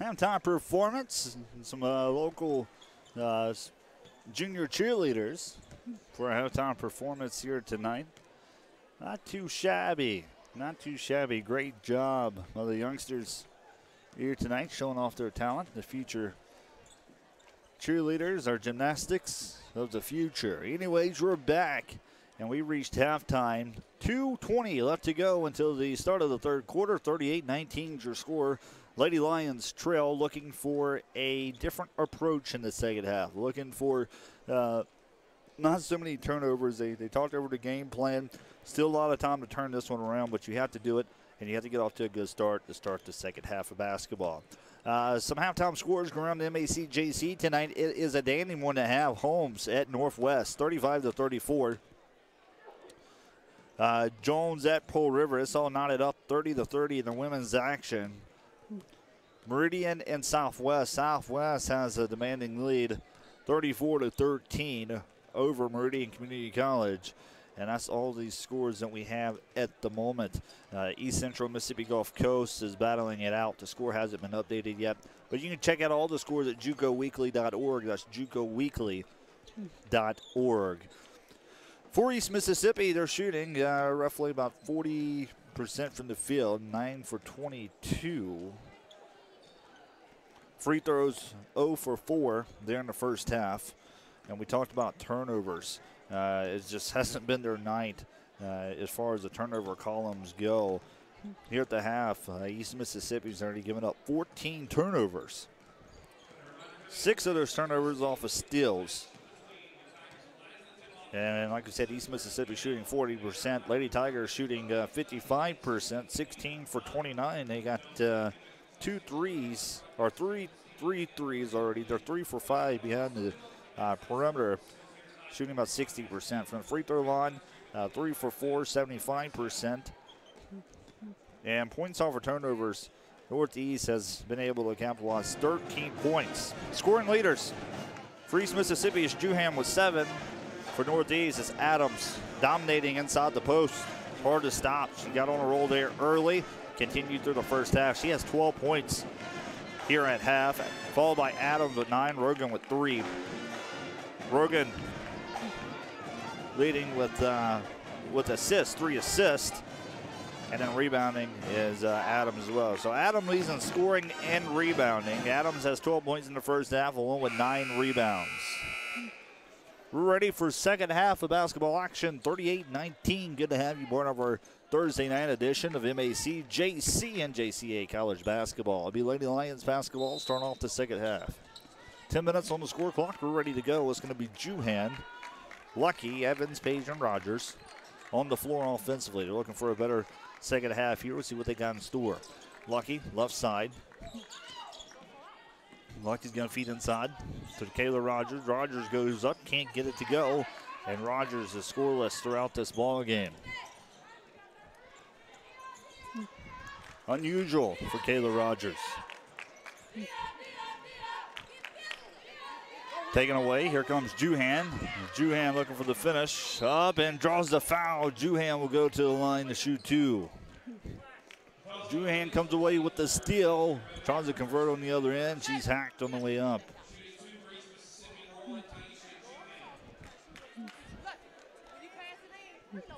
Halftime performance, some local junior cheerleaders for a halftime performance here tonight. Not too shabby, not too shabby. Great job by the youngsters here tonight, showing off their talent. The future cheerleaders, our gymnastics of the future. Anyways, we're back, and we reached halftime. 2:20 left to go until the start of the third quarter. 38-19 is your score. Lady Lions trail, looking for a different approach in the second half. Looking for not so many turnovers. They talked over the game plan. Still a lot of time to turn this one around, but you have to do it, and you have to get off to a good start to start the second half of basketball. Some halftime scores go around the MAC JC tonight. It is a dandy one to have. Holmes at Northwest, 35-34. Jones at Pearl River. It's all knotted up, 30-30 in the women's action. Meridian and Southwest. Southwest has a demanding lead, 34-13 over Meridian Community College. And that's all these scores that we have at the moment. East Central Mississippi Gulf Coast is battling it out. The score hasn't been updated yet. But you can check out all the scores at jucoweekly.org. That's jucoweekly.org. For East Mississippi, they're shooting roughly about 40% from the field, 9 for 22. Free throws 0 for 4 there in the first half. And we talked about turnovers. It just hasn't been their night as far as the turnover columns go. Here at the half, East Mississippi's already given up 14 turnovers. 6 of those turnovers off of steals. And like I said, East Mississippi shooting 40%. Lady Tigers shooting 55%, 16 for 29. They got 2 threes, or three threes already. They're 3 for 5 behind the perimeter, shooting about 60% from the free throw line. 3 for 4, 75%. And points off for turnovers, Northeast has been able to capitalize 13 points. Scoring leaders for East Mississippi is Juhan with 7. For Northeast, it's Adams dominating inside the post. Hard to stop. She got on a roll there early, continued through the first half. She has 12 points here at half, followed by Adams with 9, Rogan with 3. Rogan leading with assists, 3 assists, and then rebounding is Adams as well. So Adams leads in scoring and rebounding. Adams has 12 points in the first half, along with 9 rebounds. We're ready for second half of basketball action, 38-19. Good to have you aboard of our Thursday night edition of MAC, JC, and JCA College Basketball. It'll be Lady Lions basketball starting off the second half. 10 minutes on the score clock. We're ready to go. It's going to be Juhan, Lucky, Evans, Page, and Rogers on the floor offensively. They're looking for a better second half here. We'll see what they got in store. Lucky, left side. Lucky's going to feed inside to Kayla Rogers. Rogers goes up, can't get it to go. And Rogers is scoreless throughout this ball game. Unusual for Kayla Rogers. Taken away, here comes Juhan. Juhan looking for the finish. Up and draws the foul. Juhan will go to the line to shoot 2. Juhan comes away with the steal. Tries to convert on the other end. She's hacked on the way up.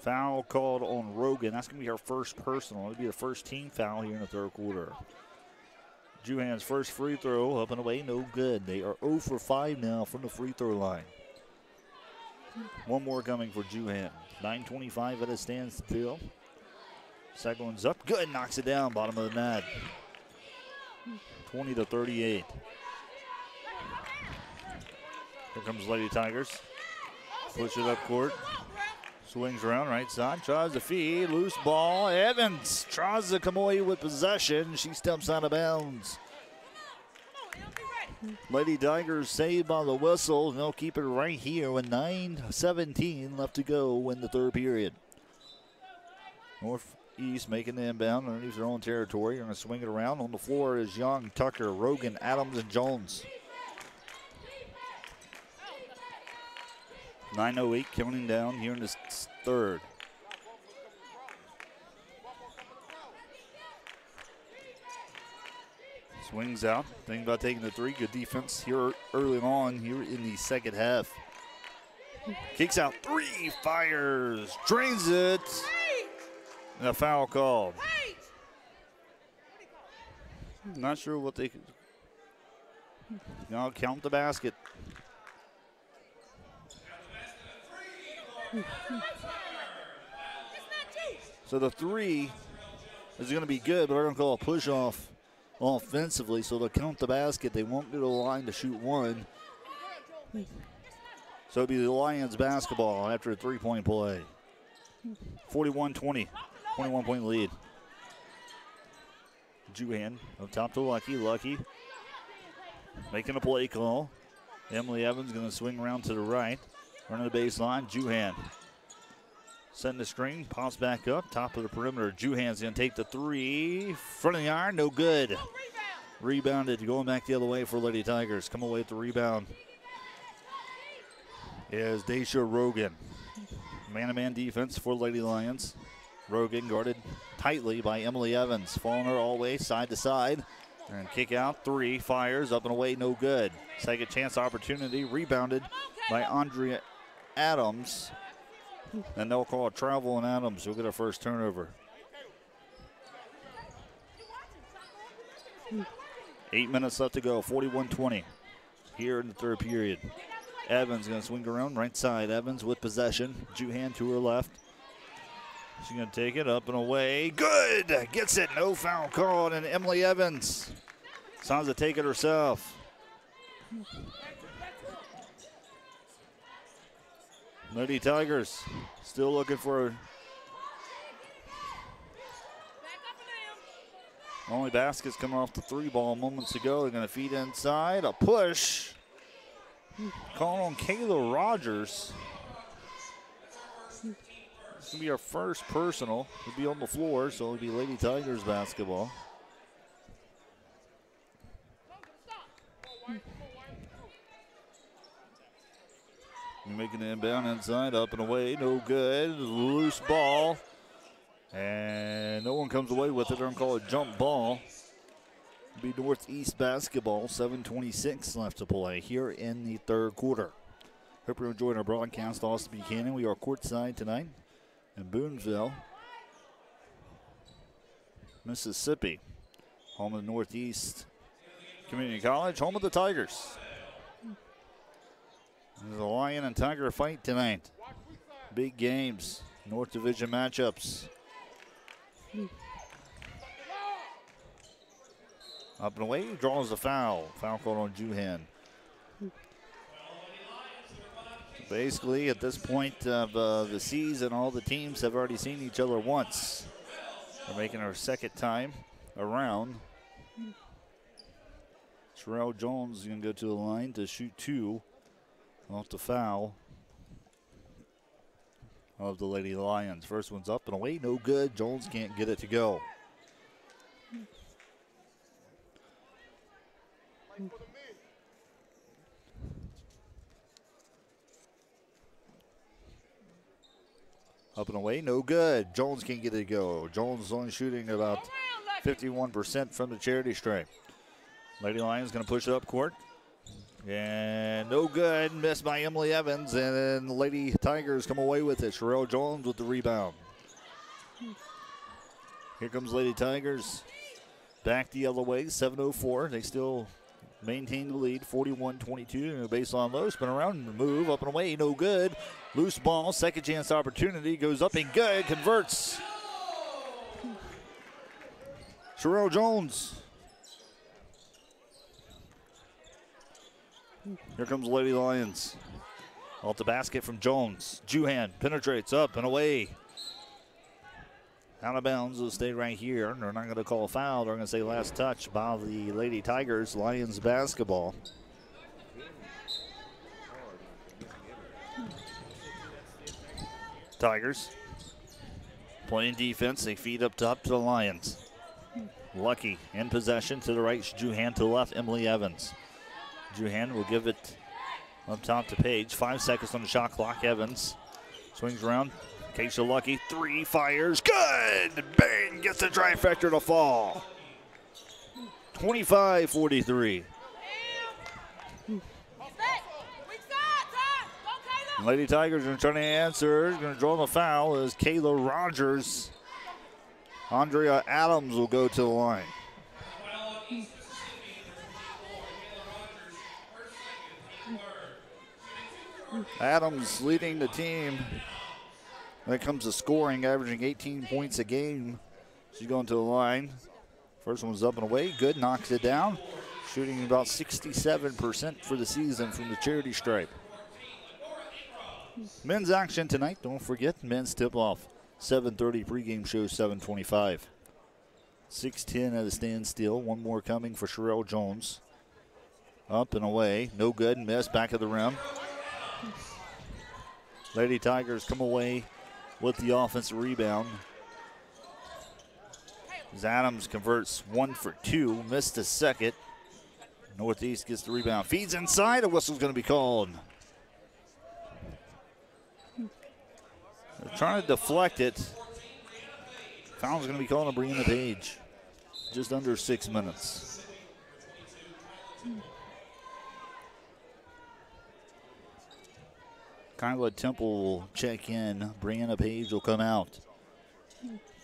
Foul called on Rogan. That's going to be her first personal. It'll be the first team foul here in the third quarter. Juhan's first free throw up and away, no good. They are 0 for 5 now from the free throw line. One more coming for Juhan. 9:25 at a standstill. Second one's up, good, knocks it down, bottom of the net. 20-38. Here comes Lady Tigers. Push it up court. Swings around right side, tries to feed, loose ball. Evans tries to come away with possession. She steps out of bounds. Lady Tigers saved by the whistle. They'll keep it right here with 9:17 left to go in the third period. Northeast making the inbound underneath their own territory. They're going to swing it around. On the floor is Young, Tucker, Rogan, Adams, and Jones. 9:08 counting down here in this third. Swings out. Thinking about taking the three. Good defense here early on here in the second half. Kicks out three. Fires. Drains it. And a foul called. Not sure what they could. Now count the basket. So the three is going to be good, but they're going to call a push off offensively, so they'll count the basket. They won't go to the line to shoot one. So it'll be the Lions basketball after a three-point play. 41-20, 21-point lead. Juhan up top to Lucky. Lucky making a play call. Emily Evans going to swing around to the right. Running the baseline. Juhan setting the screen. Pops back up. Top of the perimeter. Juhan's going to take the three. Front of the iron. No good. Rebounded. Going back the other way for Lady Tigers. Come away with the rebound is Daisha Rogan. Man-to-man defense for Lady Lions. Rogan guarded tightly by Emily Evans. Following her all the way side to side. And kick out three. Fires up and away. No good. Second chance opportunity. Rebounded by Andrea Adams. And they'll call a travel on Adams. We'll get our first turnover. 8 minutes left to go. 41-20 here in the third period. Evans going to swing around right side. Evans with possession. Juhan to her left. She's going to take it up and away. Good. Gets it. No foul called. And Emily Evans sounds to take it herself. Lady Tigers still looking for only baskets coming off the three ball moments ago. They're going to feed inside. A push. Calling on Kayla Rogers. It's going to be our first personal. It'll be on the floor, so it'll be Lady Tigers basketball. Making the inbound inside, up and away, no good. Loose ball. And no one comes away with it. They're going to call it jump ball. It'll be Northeast basketball, 7:26 left to play here in the third quarter. Hope you're enjoying our broadcast. Austin Buchanan. We are courtside tonight in Boonville, Mississippi. Home of the Northeast Community College, home of the Tigers. There's a Lion and Tiger fight tonight. Big games, North Division matchups. Up and away, draws the foul. Foul called on Juhan. Basically, at this point of the season, all the teams have already seen each other once. We're making our second time around. Sherelle Jones is going to go to the line to shoot two off the foul of the Lady Lions. First one's up and away, no good. Jones can't get it to go. Up and away, no good. Jones can't get it to go. Jones is only shooting about 51% from the charity stripe. Lady Lions going to push it up court. And no good. Missed by Emily Evans. And then the Lady Tigers come away with it. Sherelle Jones with the rebound. Here comes Lady Tigers. Back the other way, 7:04. They still maintain the lead, 41-22. Baseline low, spin around, move, up and away, no good. Loose ball, second chance opportunity, goes up and good, converts. Sherelle Jones. Here comes Lady Lions. Off the basket from Jones. Juhan penetrates up and away. Out of bounds, will stay right here. They're not going to call a foul. They're going to say last touch by the Lady Tigers. Lions basketball. Tigers playing defense. They feed up top to the Lions. Lucky in possession to the right. Juhan to the left. Emily Evans. Juhan will give it up top to Page. 5 seconds on the shot clock. Evans swings around. Keisha Lucky, three, fires, good! Bang, gets the trifecta to fall. 25-43. Lady Tigers are trying to answer. Going to draw the foul as Kayla Rogers. Andrea Adams will go to the line. Adams leading the team when it comes to scoring, averaging 18 points a game. She's going to the line. First one's up and away. Good, knocks it down. Shooting about 67% for the season from the charity stripe. Men's action tonight. Don't forget, men's tip-off. 7:30 pregame show, 7:25. 6:10 at a standstill. One more coming for Sherelle Jones. Up and away. No good. Miss. Back of the rim. Lady Tigers come away with the offensive rebound. As Adams converts 1 for 2. Missed a second. Northeast gets the rebound. Feeds inside. A whistle's going to be called. They're trying to deflect it. Foul's going to be called on Brianna Page. Just under 6 minutes. Kyla Temple will check in. Brianna Page will come out.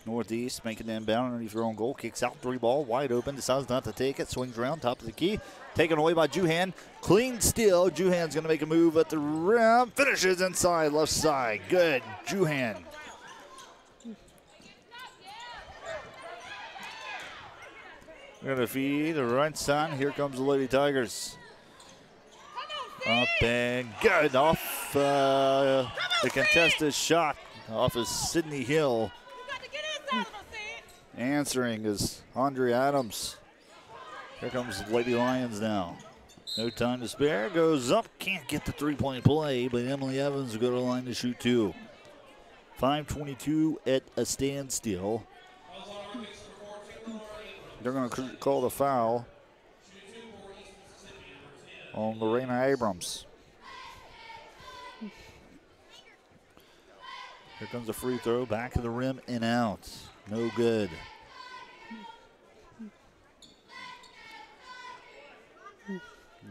Northeast making the inbound underneath their own goal. Kicks out, 3 ball, wide open. Decides not to take it. Swings around, top of the key. Taken away by Juhan. Clean steal. Juhan's going to make a move at the rim. Finishes inside, left side. Good. Juhan. We're going to feed the right side. Here comes the Lady Tigers. Up and good off the contested shot off of Sydney Hill. Answering is Andrea Adams. Here comes the Lady Lions now. No time to spare. Goes up. Can't get the three-point play, but Emily Evans will go to the line to shoot 2. 5:22 at a standstill. They're going to call the foul on Lorena Abrams. Here comes a free throw, back of the rim and out. No good.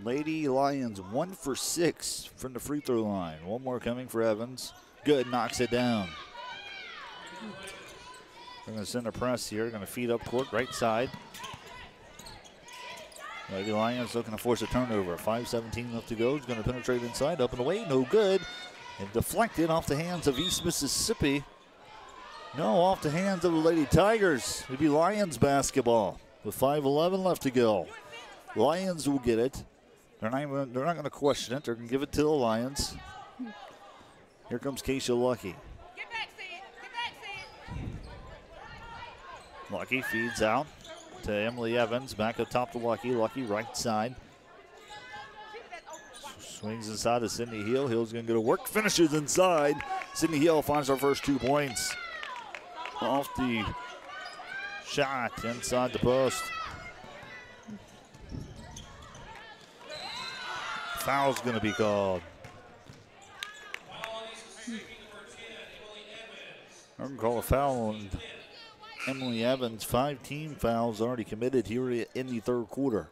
Lady Lions 1 for 6 from the free throw line. One more coming for Evans. Good, knocks it down. They're going to send a press here. Going to feed up court, right side. Lady Lions looking to force a turnover. 5:17 left to go. He's going to penetrate inside, up and away, no good. And deflected off the hands of East Mississippi. No, off the hands of the Lady Tigers. It'd be Lions basketball with 5:11 left to go. Lions will get it. They're not going to question it. They're going to give it to the Lions. Here comes Keisha Lucky. Lucky feeds out to Emily Evans. Back up top to Lucky. Lucky right side. Swings inside to Sydney Hill. Hill's going to go to work. Finishes inside. Sydney Hill finds her first 2 points. Off the shot inside the post. Foul's going to be called. I'm going to call a foul on Emily Evans. 5 team fouls already committed here in the third quarter.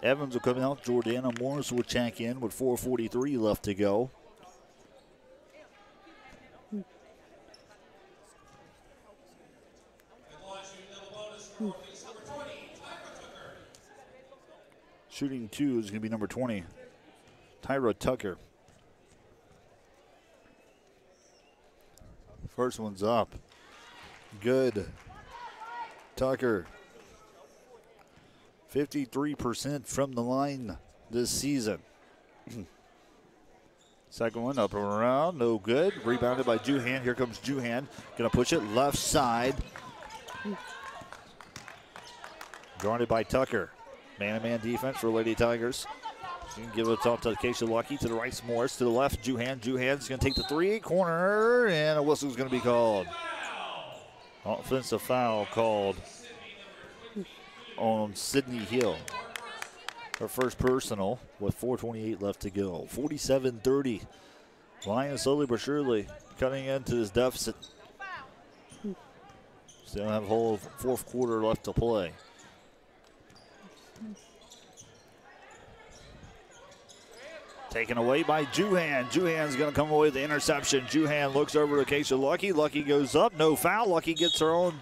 Evans will come out. Jordana Morris will check in with 4:43 left to go. Shooting 2 is going to be number 20, Tyra Tucker. First one's up. Good. Tucker. 53% from the line this season. Second one up and around, no good. Rebounded by Juhan. Here comes Juhan. Going to push it left side. Guarded by Tucker. Man-to-man defense for Lady Tigers. You can give it up to Keisha Lucky. To the right, Morris. To the left, Juhan. Juhan's going to take the 3 corner, and a whistle's going to be called. Offensive foul called on Sydney Hill. Her first personal with 4:28 left to go. 47-30. Lions slowly but surely cutting into this deficit. Still have a whole fourth quarter left to play. Taken away by Juhan. Juhan's going to come away with the interception. Juhan looks over to Keisha Lucky. Lucky goes up, no foul. Lucky gets her own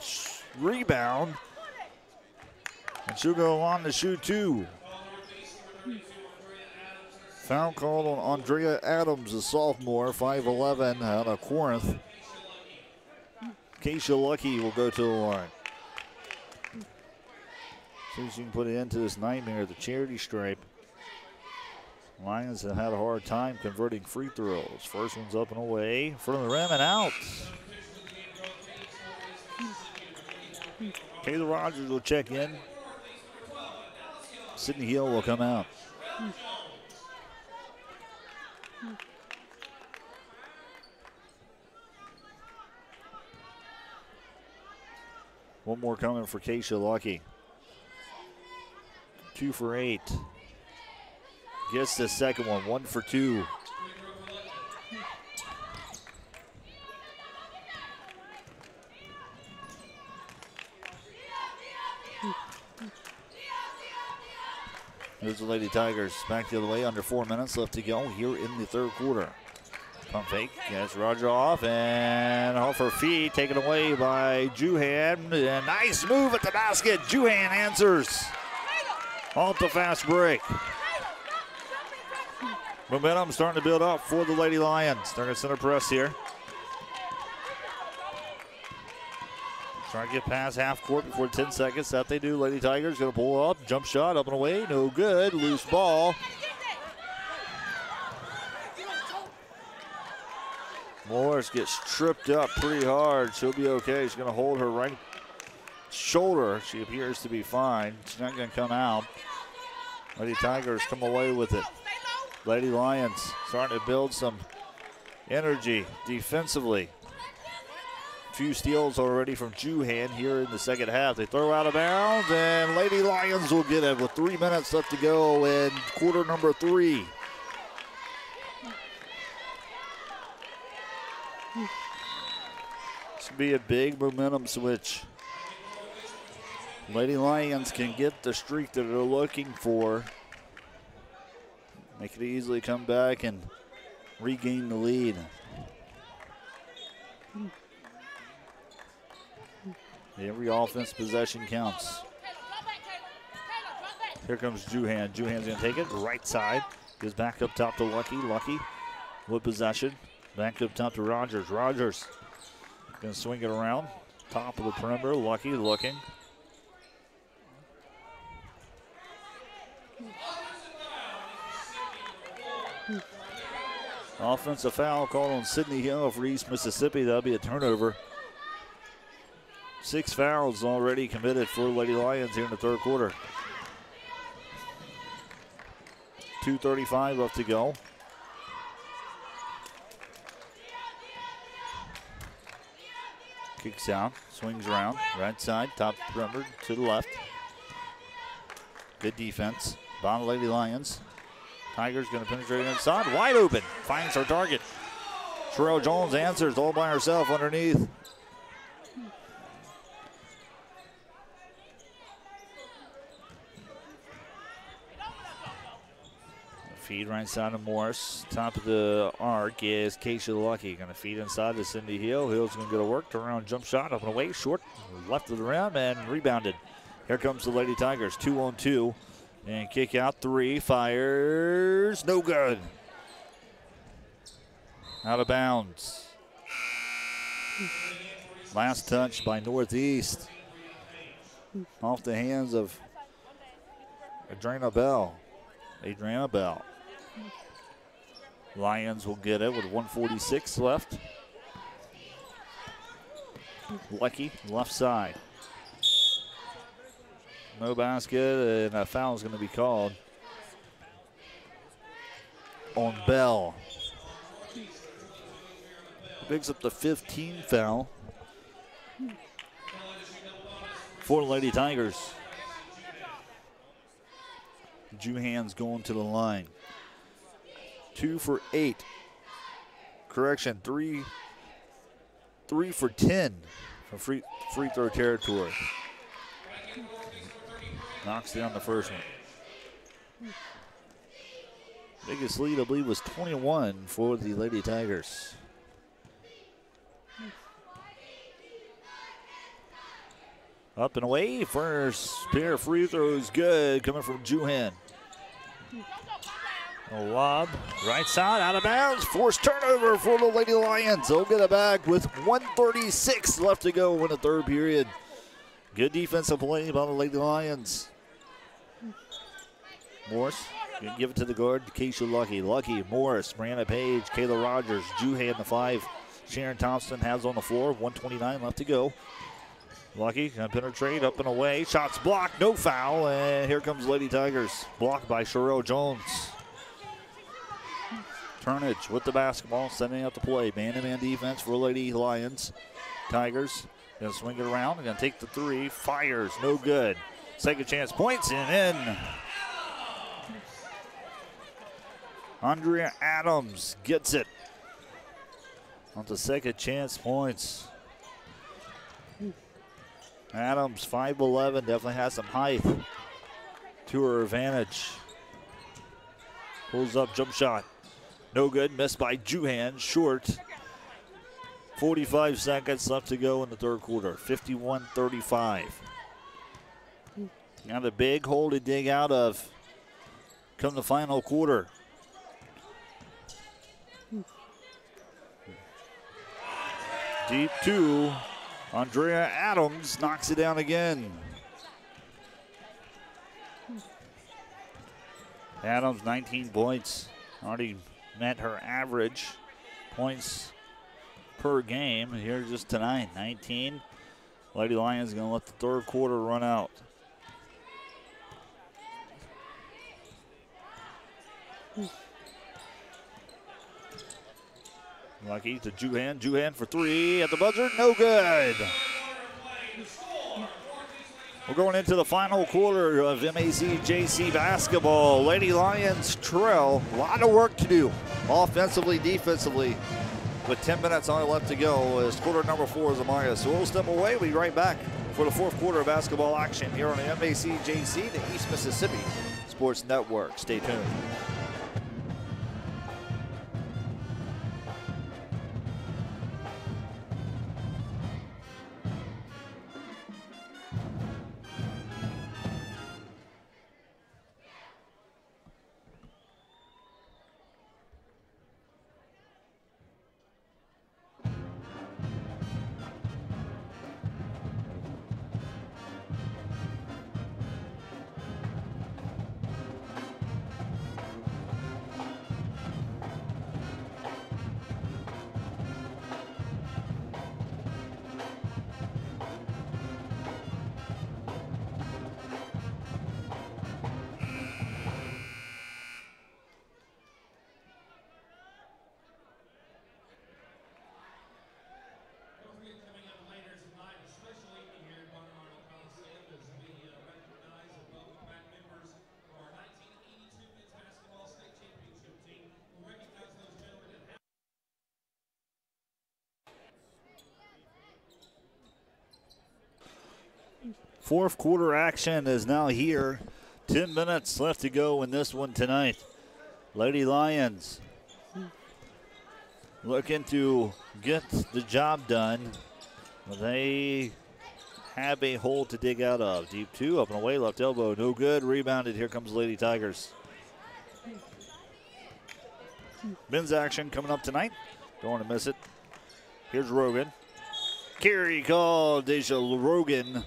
rebound. And she'll go on to shoot two. Foul called on Andrea Adams, a sophomore, 5'11", out of Corinth. Keisha Lucky will go to the line. See if she can put it into this nightmare, the charity stripe. Lions have had a hard time converting free throws. First one's up and away, in front of the rim and out. Kayla Rogers will check in. Sydney Hill will come out. One more coming for Keisha Lucky. 2 for 8. Gets the second one, 1 for 2. Here's the Lady Tigers back the other way, under 4 minutes left to go here in the third quarter. Pump fake, gets Roger off and off her feet, taken away by Juhan. A nice move at the basket. Juhan answers off the fast break. Momentum starting to build up for the Lady Lions. They're going to center press here. Trying to get past half court before 10 seconds. That they do. Lady Tigers going to pull up. Jump shot up and away. No good. Loose ball. Morris gets tripped up pretty hard. She'll be okay. She's going to hold her right shoulder. She appears to be fine. She's not going to come out. Lady Tigers come away with it. Lady Lions starting to build some energy defensively. A few steals already from Juhan here in the second half. They throw out of bounds, and Lady Lions will get it with 3 minutes left to go in quarter number 3. This will be a big momentum switch. Lady Lions can get the streak that they're looking for. They could easily come back and regain the lead. Every offense possession counts. Here comes Juhan. Juhan's going to take it right side. Goes back up top to Lucky. Lucky with possession. Back up top to Rogers. Rogers going to swing it around. Top of the perimeter. Lucky looking. Offensive foul called on Sydney Hill for East Mississippi. That'll be a turnover. 6 fouls already committed for Lady Lions here in the third quarter. 2:35 left to go. Kicks out, swings around, right side, top perimeter to the left. Good defense. Bottom Lady Lions. Tigers going to penetrate inside, wide open, finds her target. Sherelle Jones answers all by herself underneath. Feed right side of Morris. Top of the arc is Keisha Lucky. Going to feed inside to Cindy Hill. Hill's going to go to work. Turn around jump shot up and away. Short left of the rim and rebounded. Here comes the Lady Tigers. 2-on-2. And kick out 3. Fires. No good. Out of bounds. Last touch by Northeast. Off the hands of Adriana Bell. Lions will get it with 1:46 left. Lucky, left side. No basket, and a foul is going to be called on Bell. Picks up the 15th foul for the Lady Tigers. Juhan's going to the line. 2 for 8. Correction, 3 for 10 from free throw territory. Knocks down the first one. Biggest lead, I believe, was 21 for the Lady Tigers. Up and away. First pair of free throws good coming from Juhan. A lob, right side, out of bounds. Forced turnover for the Lady Lions. They'll get it back with 1:36 left to go in the third period. Good defensive play by the Lady Lions. Morris gonna give it to the guard, Keisha Lucky. Lucky, Morris, Brianna Page, Kayla Rogers, Juhan the 5. Sharon Thompson has on the floor. 1:29 left to go. Lucky gonna penetrate up and away. Shots blocked, no foul, and here comes Lady Tigers. Blocked by Sherelle Jones. Turnage with the basketball, sending out the play. Man-to-man defense for Lady Lions. Tigers gonna swing it around. Gonna take the three. Fires, no good. Second chance points and in. Andrea Adams gets it. On the second chance points. Adams, 5'11", definitely has some height to her advantage. Pulls up, jump shot. No good, missed by Juhan, short. 45 seconds left to go in the third quarter, 51-35. Now the big hole to dig out of come the final quarter. Deep two. Andrea Adams knocks it down again. Adams, 19 points. Already met her average points per game here just tonight. 19. Lady Lions going to let the third quarter run out. Lucky to Juhan. Juhan for three at the buzzer. No good. We're going into the final quarter of MACJC basketball. Lady Lions trail. A lot of work to do offensively, defensively. With 10 minutes only left to go as quarter number 4 is among us. So we'll step away. We'll be right back for the fourth quarter of basketball action here on the MACJC, the East Mississippi Sports Network. Stay tuned. Fourth quarter action is now here. 10 minutes left to go in this one tonight. Lady Lions looking to get the job done. They have a hole to dig out of. Deep two, up and away, left elbow, no good. Rebounded, here comes Lady Tigers. Men's action coming up tonight. Don't want to miss it. Here's Rogan. Carry call, Deja Rogan.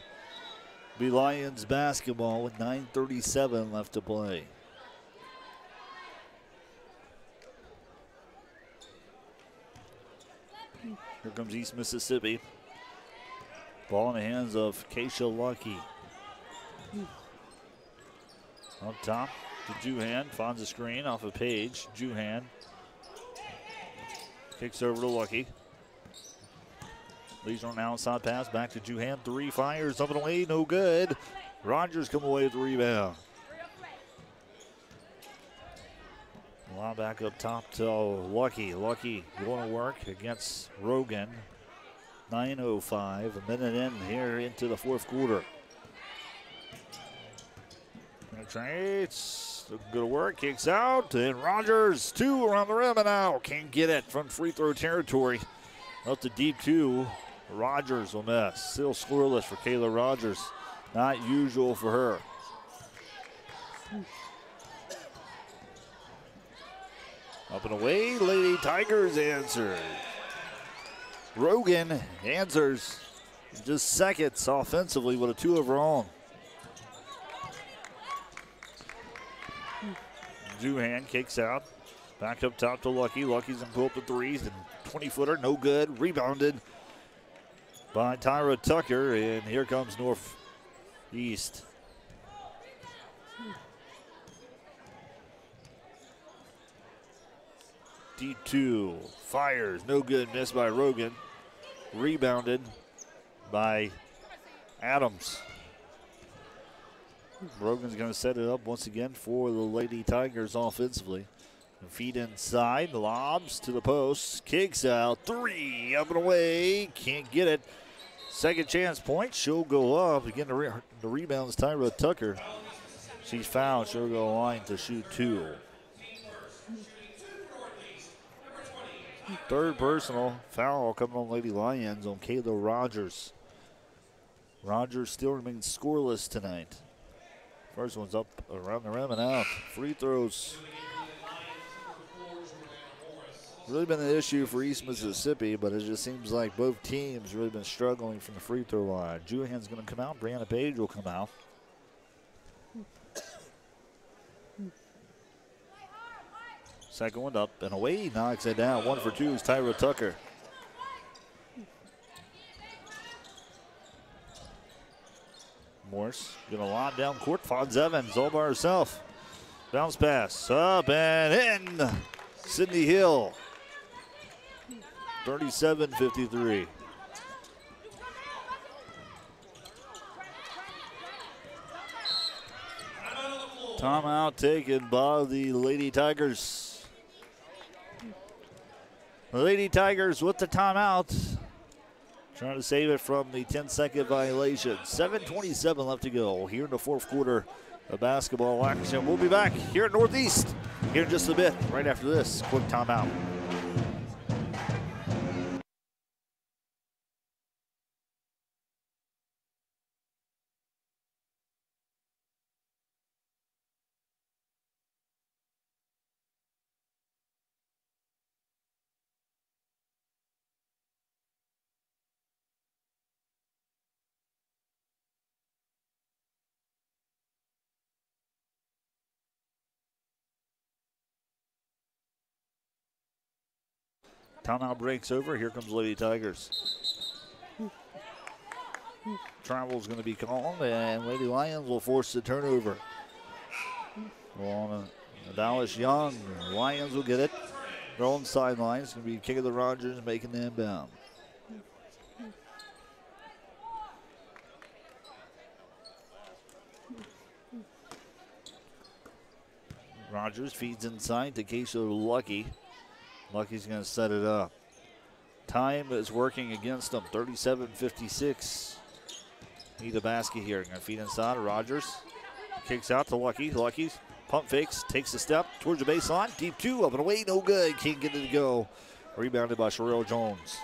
Be Lions basketball with 9:37 left to play. Here comes East Mississippi. Ball in the hands of Keisha Lucky. Up top to Juhan. Finds a screen off a Page. Juhan kicks over to Lucky. Leads on an outside pass, back to Juhan. Three fires, up and away, no good. Rogers come away with the rebound. Lob back up top to Lucky. Lucky going to work against Rogan. 9:05, a minute in here into the fourth quarter. Penetrates, Morris, good work, kicks out, and Rogers, 2 around the rim and out. Can't get it from free throw territory. Up to deep 2. Rogers will miss. Still scoreless for Kayla Rogers. Not usual for her. Up and away, Lady Tigers answer. Rogan answers in just seconds offensively with a 2 of her own. Juhan kicks out. Back up top to Lucky. Lucky's going to pull up the threes. And 20-footer, no good. Rebounded by Tyra Tucker. And here comes Northeast. D2 fires, no good, missed by Rogan. Rebounded by Adams. Rogan's going to set it up once again for the Lady Tigers offensively. Feet inside, lobs to the post, kicks out, 3, up and away, can't get it. Second chance point, she'll go up. Again, the rebounds, Tyra Tucker. She's fouled, she'll go line to shoot 2. Third personal foul coming on Lady Lions on Kayla Rogers. Rogers still remains scoreless tonight. First one's up around the rim and out. Free throws. Really been an issue for East Mississippi, but it just seems like both teams really been struggling from the free throw line. Juhan's going to come out. Brianna Page will come out. Second one up and away, knocks it down. 1 for 2 is Tyra Tucker. Morse gonna lob down court. Fonz Evans all by herself. Bounce pass up and in. Sydney Hill. 37-53. Timeout taken by the Lady Tigers. The Lady Tigers with the timeout. Trying to save it from the 10-second violation. 7:27 left to go here in the fourth quarter of basketball action. We'll be back here at Northeast here in just a bit, right after this quick timeout. Timeout breaks over. Here comes Lady Tigers. Travel's going to be called, and Lady Lions will force the turnover. On Dallas Young, Lions will get it. Their own sideline. It's going to be Kayla Rogers making the inbound. Rogers feeds inside to Keisha Lucky. Lucky's going to set it up. Time is working against them. 37-56. Need a basket here. Going to feed inside. Rogers kicks out to Lucky. Lucky's pump fakes. Takes a step towards the baseline. Deep 2. Up and away. No good. Can't get it to go. Rebounded by Sherelle Jones.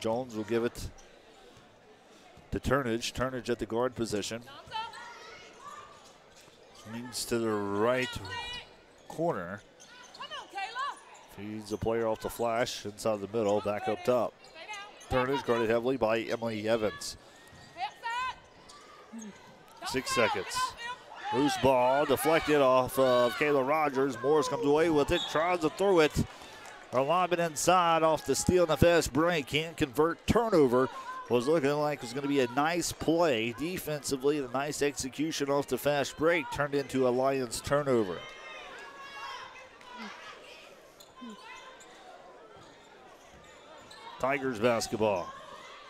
Jones will give it to Turnage. Turnage at the guard position. Swings to the right corner. Feeds the player off the flash inside the middle, back up top. Turnage guarded heavily by Emily Evans. 6 seconds. Loose ball deflected off of Kayla Rogers. Morris comes away with it, tries to throw it. Or lob it inside off the steal and a fast break. Can't convert. Turnover was looking like it was going to be a nice play. Defensively, the nice execution off the fast break turned into a Lions turnover. Tigers basketball.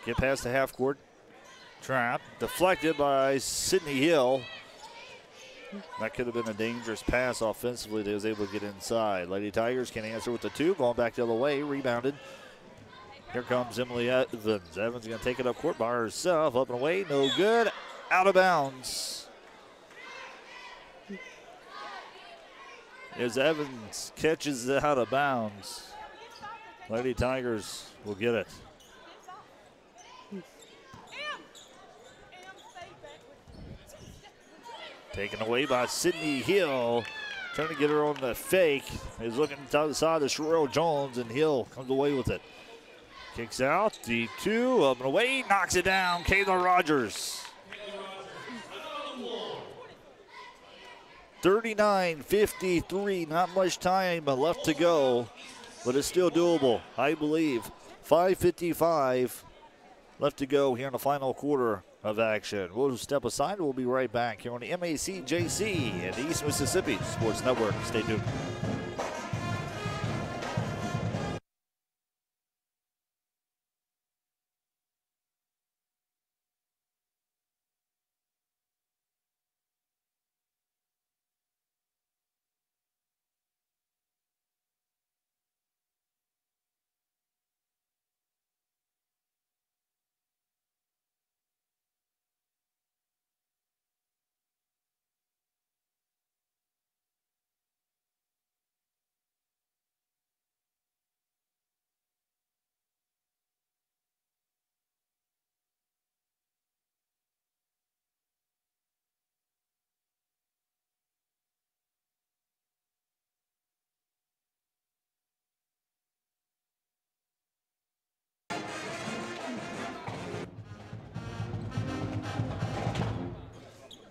Get past the half court. Trap. Deflected by Sydney Hill. That could have been a dangerous pass offensively. They was able to get inside. Lady Tigers can answer with the 2. Going back the other way. Rebounded. Here comes Emily Evans. Evans going to take it up court by herself. Up and away. No good. Out of bounds. as Evans catches it out of bounds. Lady Tigers will get it. Taken away by Sydney Hill. Trying to get her on the fake. He's looking to the side of Sherrill Jones, and Hill comes away with it. Kicks out, the 2, up and away, knocks it down. Kayla Rogers. 39-53, not much time left to go, but it's still doable, I believe. 5:55 left to go here in the final quarter of action. We'll step aside. We'll be right back here on the MACJC and the East Mississippi Sports Network. Stay tuned.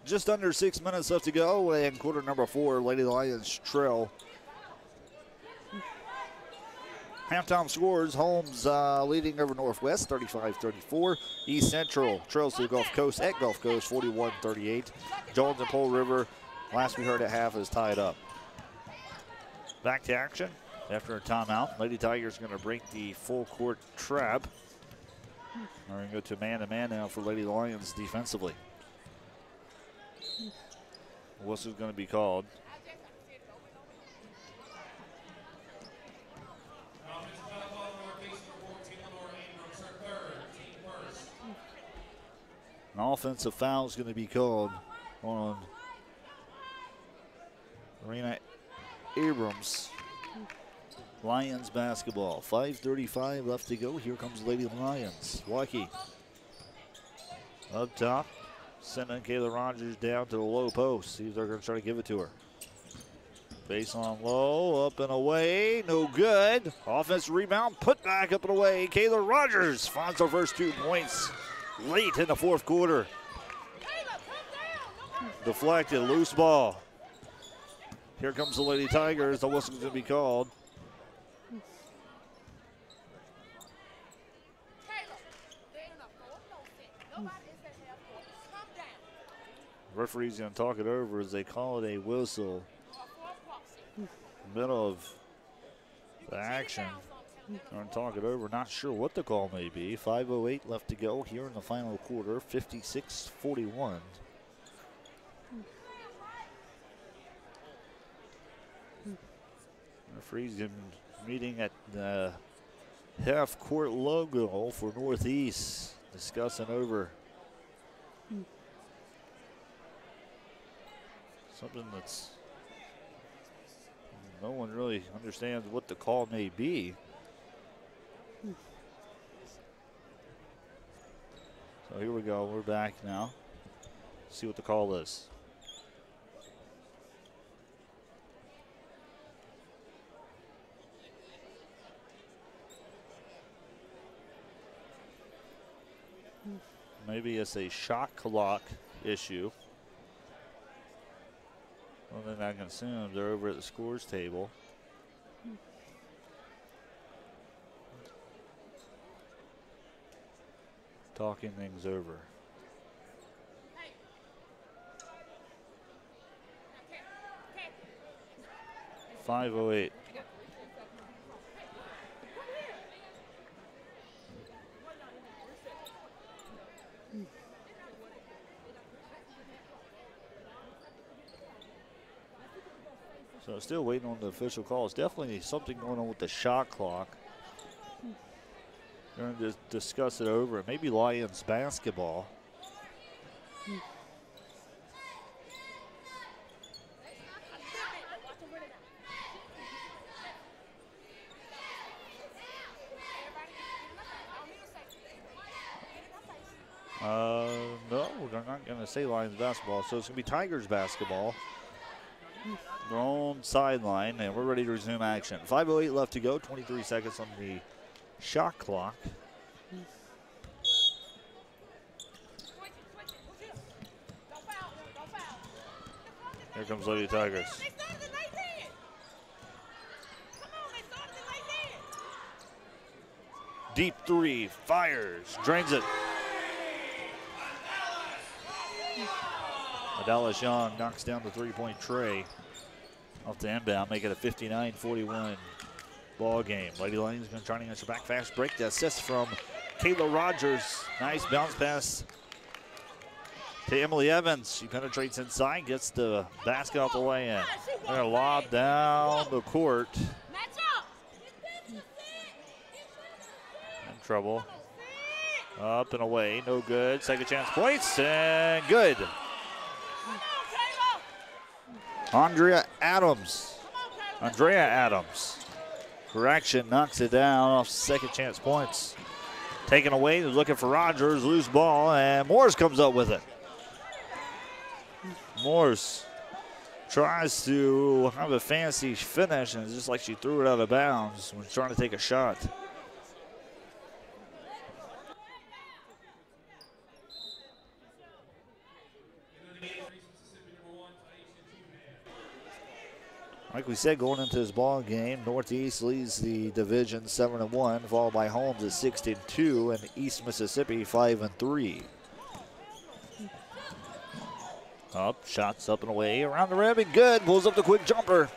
Just under 6 minutes left to go, and quarter number 4, Lady Lions trail. Halftime scores, Holmes leading over Northwest, 35-34. East Central trails to the Gulf Coast at Gulf Coast, 41-38. Jones and Pole River, last we heard at half, is tied up. Back to action after a timeout. Lady Tigers going to break the full court trap. We're going to go to man-to-man now for Lady Lions defensively. Whistle's going to be called. An offensive foul is going to be called on Marina Abrams. Lions basketball. 5:35 left to go. Here comes Lady Lions. Waukee up top. Sending Kayla Rogers down to the low post. See if they're going to try to give it to her. Baseline low, up and away, no good. Offensive rebound, put back up and away. Kayla Rogers finds her first 2 points late in the fourth quarter. Deflected, loose ball. Here comes the Lady Tigers. The whistle's going to be called. Referee's going to talk it over as they call it a whistle. Middle of the action. Going to talk it over. Not sure what the call may be. 5:08 left to go here in the final quarter. 56-41. Referee's meeting at the half-court logo for Northeast. Discussing over something that's no one really understands what the call may be. So here we go. We're back now. See what the call is. Maybe it's a shot clock issue. Well, then I can assume they're over at the scores table. Talking things over. .508. So still waiting on the official call. It's definitely something going on with the shot clock. They're going to discuss it over. Maybe Lions basketball. No, we're not going to say Lions basketball, so it's going to be Tigers basketball. Their own sideline, and we're ready to resume action. 5:08 left to go, 23 seconds on the shot clock. Here comes Lady Tigers. Deep three, fires, drains it. Dallas Young knocks down the three-point tray off the inbound, make it a 59-41 ball game. Lady Lions going to try to answer back fast break. The assist from Kayla Rogers. Nice bounce pass to Emily Evans. She penetrates inside, gets the basket out the way in. They're going to lob down the court. In trouble. Up and away, no good. Second chance points, and good. Andrea Adams. Correction, knocks it down off second chance points. Taken away, they're looking for Rogers, loose ball, and Morris comes up with it. Morris tries to have a fancy finish, and it's just like she threw it out of bounds when trying to take a shot. Like we said, going into this ball game, Northeast leads the division 7-1, followed by Holmes at 6-2, and East Mississippi 5-3. Up, shots up and away, around the rim, and good. Pulls up the quick jumper.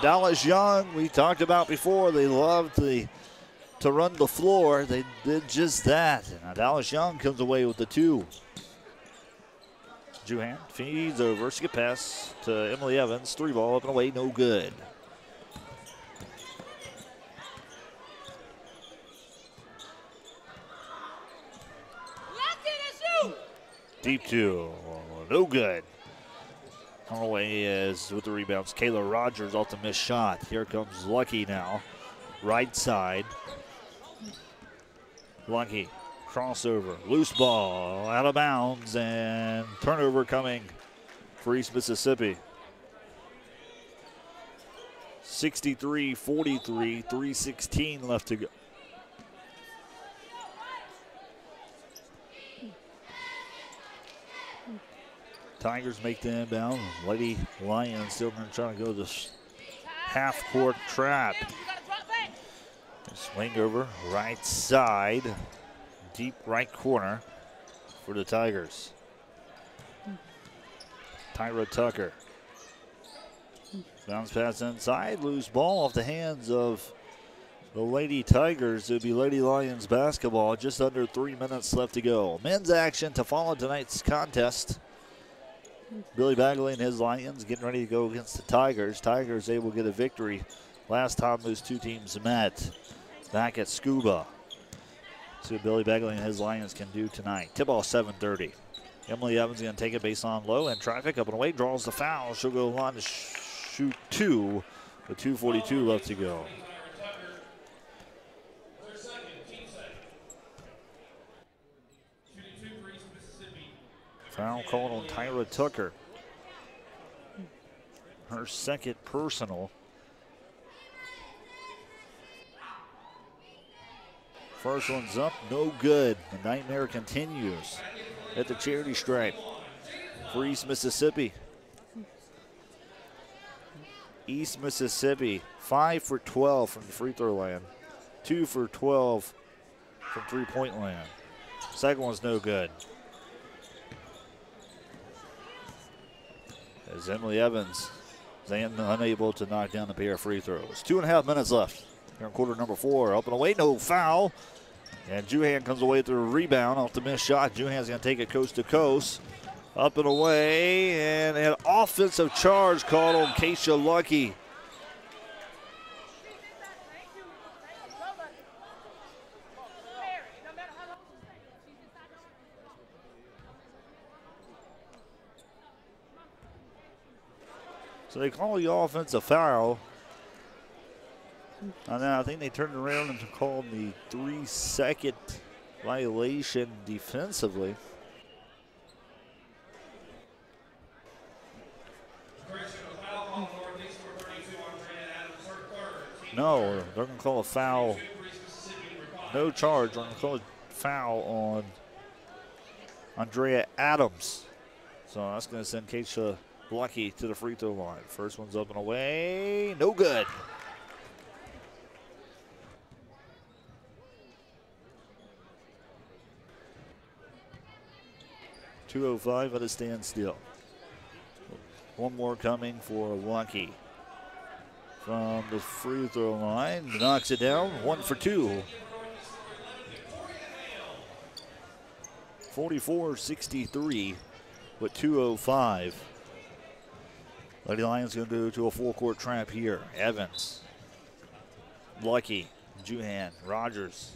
Dallas Young, we talked about before, they love to run the floor. They did just that. And Dallas Young comes away with the two. Juhan feeds over, skip pass to Emily Evans. Three ball up and away, no good. Deep two, no good. On the way is with the rebounds. Kayla Rogers off the missed shot. Here comes Lucky now. Right side. Lucky. Crossover, loose ball, out of bounds, and turnover coming for East Mississippi. 63-43, 3:16 left to go. Tigers make the inbound. Lady Lions still going to try to go this half-court trap. Swing over, right side. Deep right corner for the Tigers. Tyra Tucker. Bounce pass inside, loose ball off the hands of the Lady Tigers. It would be Lady Lions basketball. Just under 3 minutes left to go. Men's action to follow tonight's contest. Billy Bagley and his Lions getting ready to go against the Tigers. Tigers able to get a victory last time those two teams met back at Scuba. See what Billy Bagley and his Lions can do tonight. Tip ball 7:30. Emily Evans going to take it baseline low and traffic up and away. Draws the foul. She'll go on to shoot two with 2:42 left to go. Foul called on Tyra Tucker. Her second personal. First one's up, no good. The nightmare continues at the charity stripe for East Mississippi. East Mississippi, 5 for 12 from the free throw line, 2 for 12 from three-point land. Second one's no good. As Emily Evans is unable to knock down the pair of free throws. 2.5 minutes left. Here in quarter number 4, up and away, no foul. And Juhan comes away with a rebound off the missed shot. Juhan's going to take it coast to coast. Up and away, and an offensive charge called on Keisha Lucky. So they call the offensive foul. And then I think they turned around and called the 3-second violation defensively. No, they're going to call a foul. No charge. They're going to call a foul on Andrea Adams. So that's going to send Keisha Lucky to the free throw line. First one's up and away. No good. .205 at a standstill. One more coming for Lucky. From the free throw line, knocks it down, 1 for 2. 44-63 with .205. Lady Lions going to go to a full-court trap here. Evans, Lucky, Juhan, Rogers.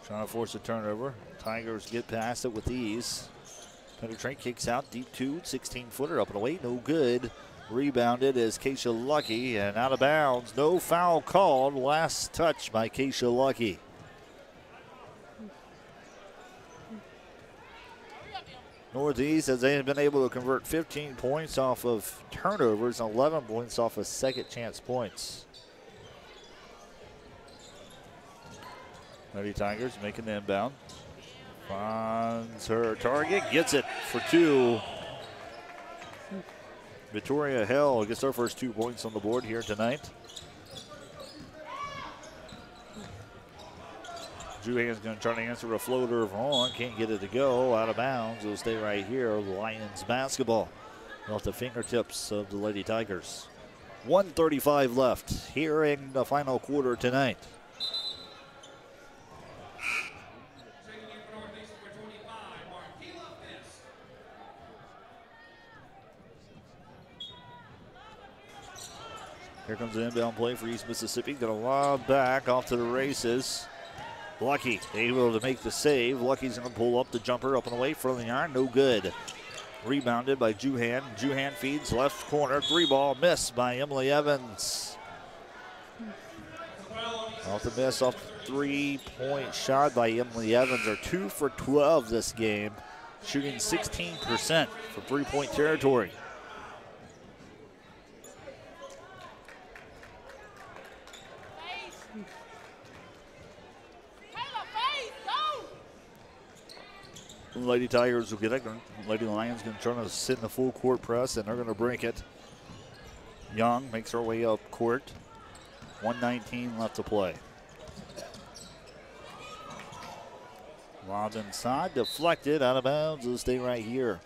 Trying to force a turnover. Tigers get past it with ease. Penetrate, kicks out, deep two, 16-footer, up and away, no good. Rebounded as Keisha Lucky, and out of bounds. No foul called. Last touch by Keisha Lucky. Northeast, as they have been able to convert 15 points off of turnovers, 11 points off of second chance points. Lady Tigers making the inbound. Finds her target, gets it for 2. Victoria Hell gets her first 2 points on the board here tonight. Juhan's going to try to answer a floater on. Can't get it to go. Out of bounds. It'll stay right here. Lions basketball off the fingertips of the Lady Tigers. 1:35 left here in the final quarter tonight. Here comes the inbound play for East Mississippi. Going to lob back off to the races. Lucky able to make the save. Lucky's going to pull up the jumper up and away from the iron. No good. Rebounded by Juhan. Juhan feeds left corner. 3-ball miss by Emily Evans. Off the miss, off the 3-point shot by Emily Evans. Are 2 for 12 this game. Shooting 16% for 3-point territory. Lady Tigers will get it. Lady Lions going to try to sit in the full court press, and they're going to break it. Young makes her way up court. 1:19 left to play. Lob inside, deflected, out of bounds. It'll stay right here.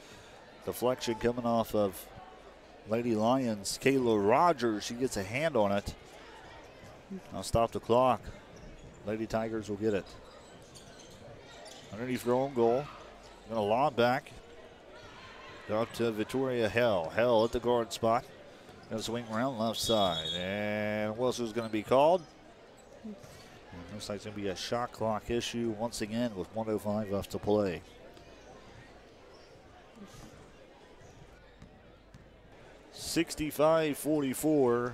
Deflection coming off of Lady Lions. Kayla Rogers, she gets a hand on it. I'll stop the clock. Lady Tigers will get it. Underneath their own goal. Going to lob back. Up to Victoria Hell. Hell at the guard spot. Going to swing around left side. And whistle's going to be called. Looks like it's going to be a shot clock issue once again with 1:05 left to play. (65-44).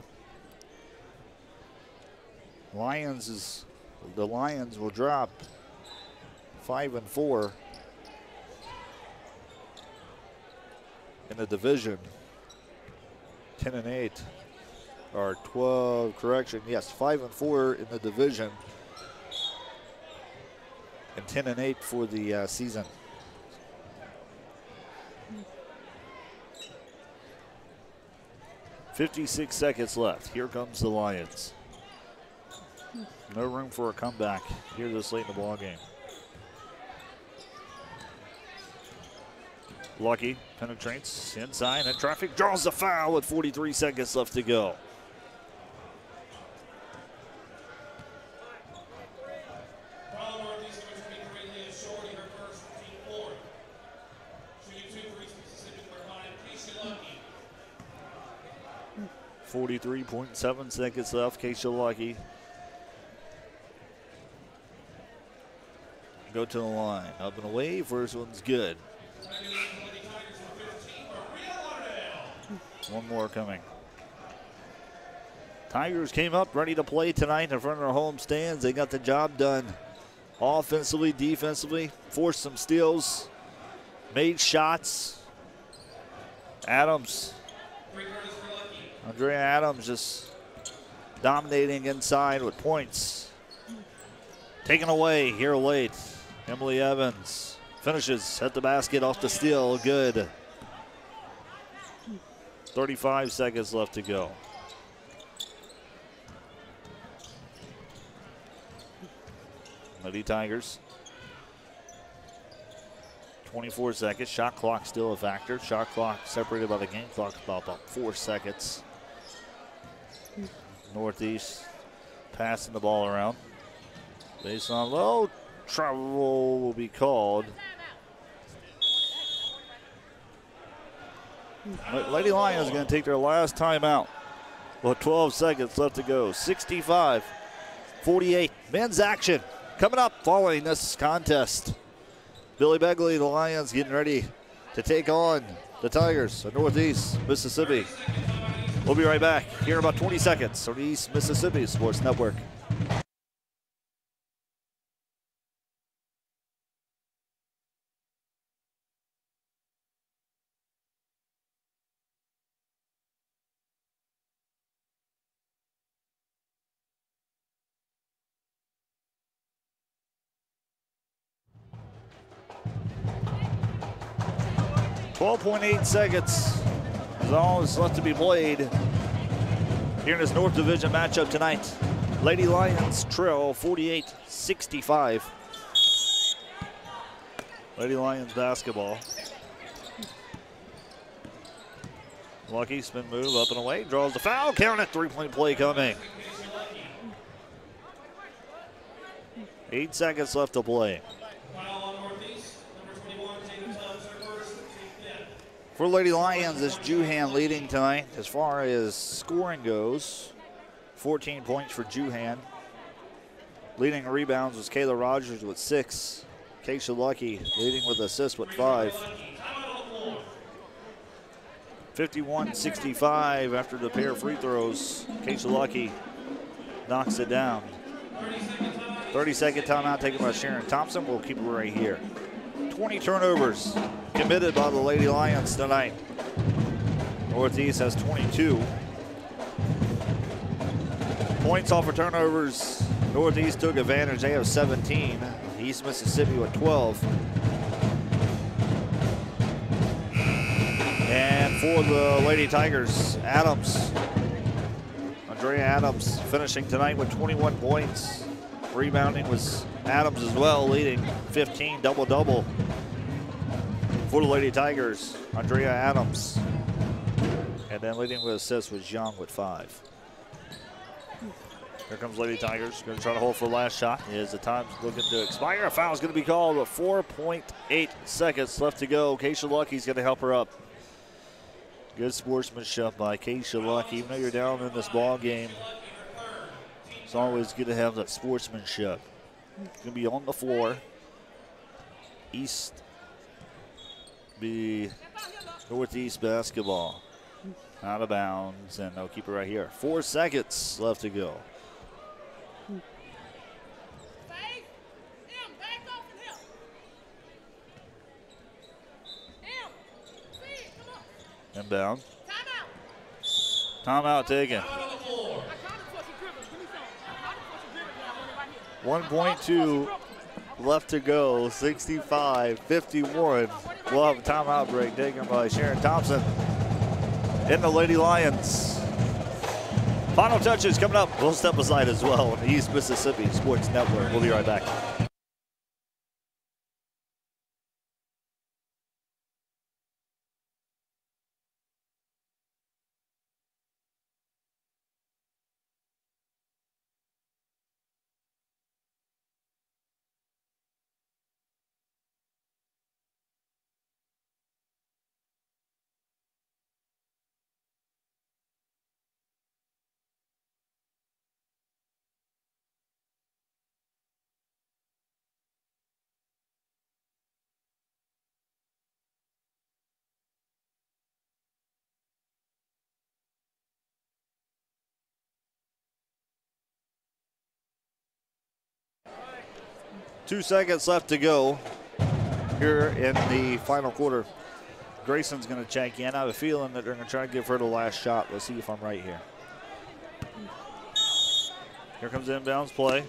The Lions will drop 5-4 in the division. 10-8 or 12. Correction. Yes, 5-4 in the division, and 10-8 for the season. .56 seconds left. Here comes the Lions. No room for a comeback here this late in the ball game. Lucky penetrates inside, and traffic draws the foul with 43 seconds left to go. Foul Northeast number 23, Leah Shorty, her first team fourth. Shooting 2 for East Mississippi, number 5, Keisha Lucky. 43.7 seconds left. Keisha Lucky. Go to the line. Up and away. First one's good. One more coming. Tigers came up ready to play tonight in front of their home stands. They got the job done offensively, defensively, forced some steals, made shots. Adams, Andrea Adams just dominating inside with points. Taken away here late. Emily Evans finishes at the basket off the steal. Good. 35 seconds left to go. Lady Tigers. 24 seconds. Shot clock still a factor. Shot clock separated by the game clock about 4 seconds. Northeast passing the ball around. Based on low, travel will be called. Lady Lions is going to take their last timeout. Well, 12 seconds left to go. 65-48. Men's action coming up following this contest. Billy Begley, the Lions, getting ready to take on the Tigers of Northeast Mississippi. We'll be right back here in about 20 seconds on the East Mississippi Sports Network. .8 seconds is all that's left to be played here in this North Division matchup tonight. Lady Lions trail 48-65. Lady Lions basketball. Lucky spin move up and away, draws the foul, count it, three-point play coming. 8 seconds left to play. For Lady Lions, it's Juhan leading tonight as far as scoring goes. 14 points for Juhan. Leading rebounds was Kayla Rogers with 6. Keisha Lucky leading with assists with 5. 51-65 after the pair of free throws. Keisha Lucky knocks it down. 30-second timeout taken by Sharon Thompson. We'll keep it right here. 20 turnovers committed by the Lady Lions tonight. Northeast has 22. Points off of turnovers. Northeast took advantage. They have 17. East Mississippi with 12. And for the Lady Tigers, Adams. Andrea Adams finishing tonight with 21 points. Rebounding was Adams as well, leading 15, double-double. For the Lady Tigers, Andrea Adams. And then leading with assists was Young with 5. Here comes Lady Tigers, going to try to hold for the last shot. As the time's looking to expire, a foul is going to be called with 4.8 seconds left to go. Keisha Lucky's going to help her up. Good sportsmanship by Keisha Lucky. Even though you're down in this ball game, it's always good to have that sportsmanship. It's going to be on the floor. East be Northeast basketball. Out of bounds, and they'll keep it right here. 4 seconds left to go. Inbound. Timeout taken. 1.2 left to go. 65-51. We'll have a timeout break taken by Sharon Thompson and the Lady Lions. Final touches coming up. We'll step aside as well on the East Mississippi Sports Network. We'll be right back. 2 seconds left to go here in the final quarter. Grayson's going to check in. I have a feeling that they're going to try to give her the last shot. Let's see if I'm right here. Here comes the inbounds play.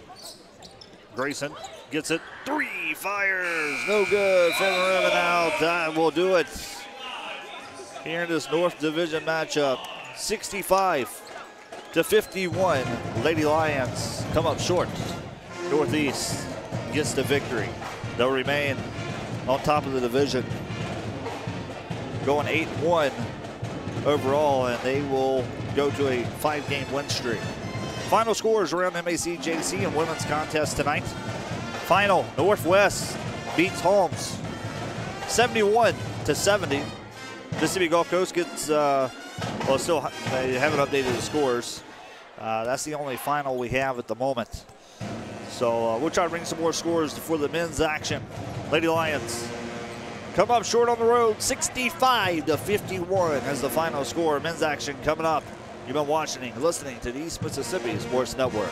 Grayson gets it. 3, fires. No good. From the rim and out. That will do it. Here in this North Division matchup. 65-51. Lady Lions come up short. Northeast gets the victory. They'll remain on top of the division, going 8-1 overall, and they will go to a 5-game win streak. Final scores around MAC-JC and women's contest tonight. Final, Northwest beats Holmes 71-70. Mississippi Gulf Coast gets, well, still they haven't updated the scores. That's the only final we have at the moment. So we'll try to bring some more scores for the men's action. Lady Lions come up short on the road, 65-51 as the final score. Men's action coming up. You've been watching and listening to the East Mississippi Sports Network.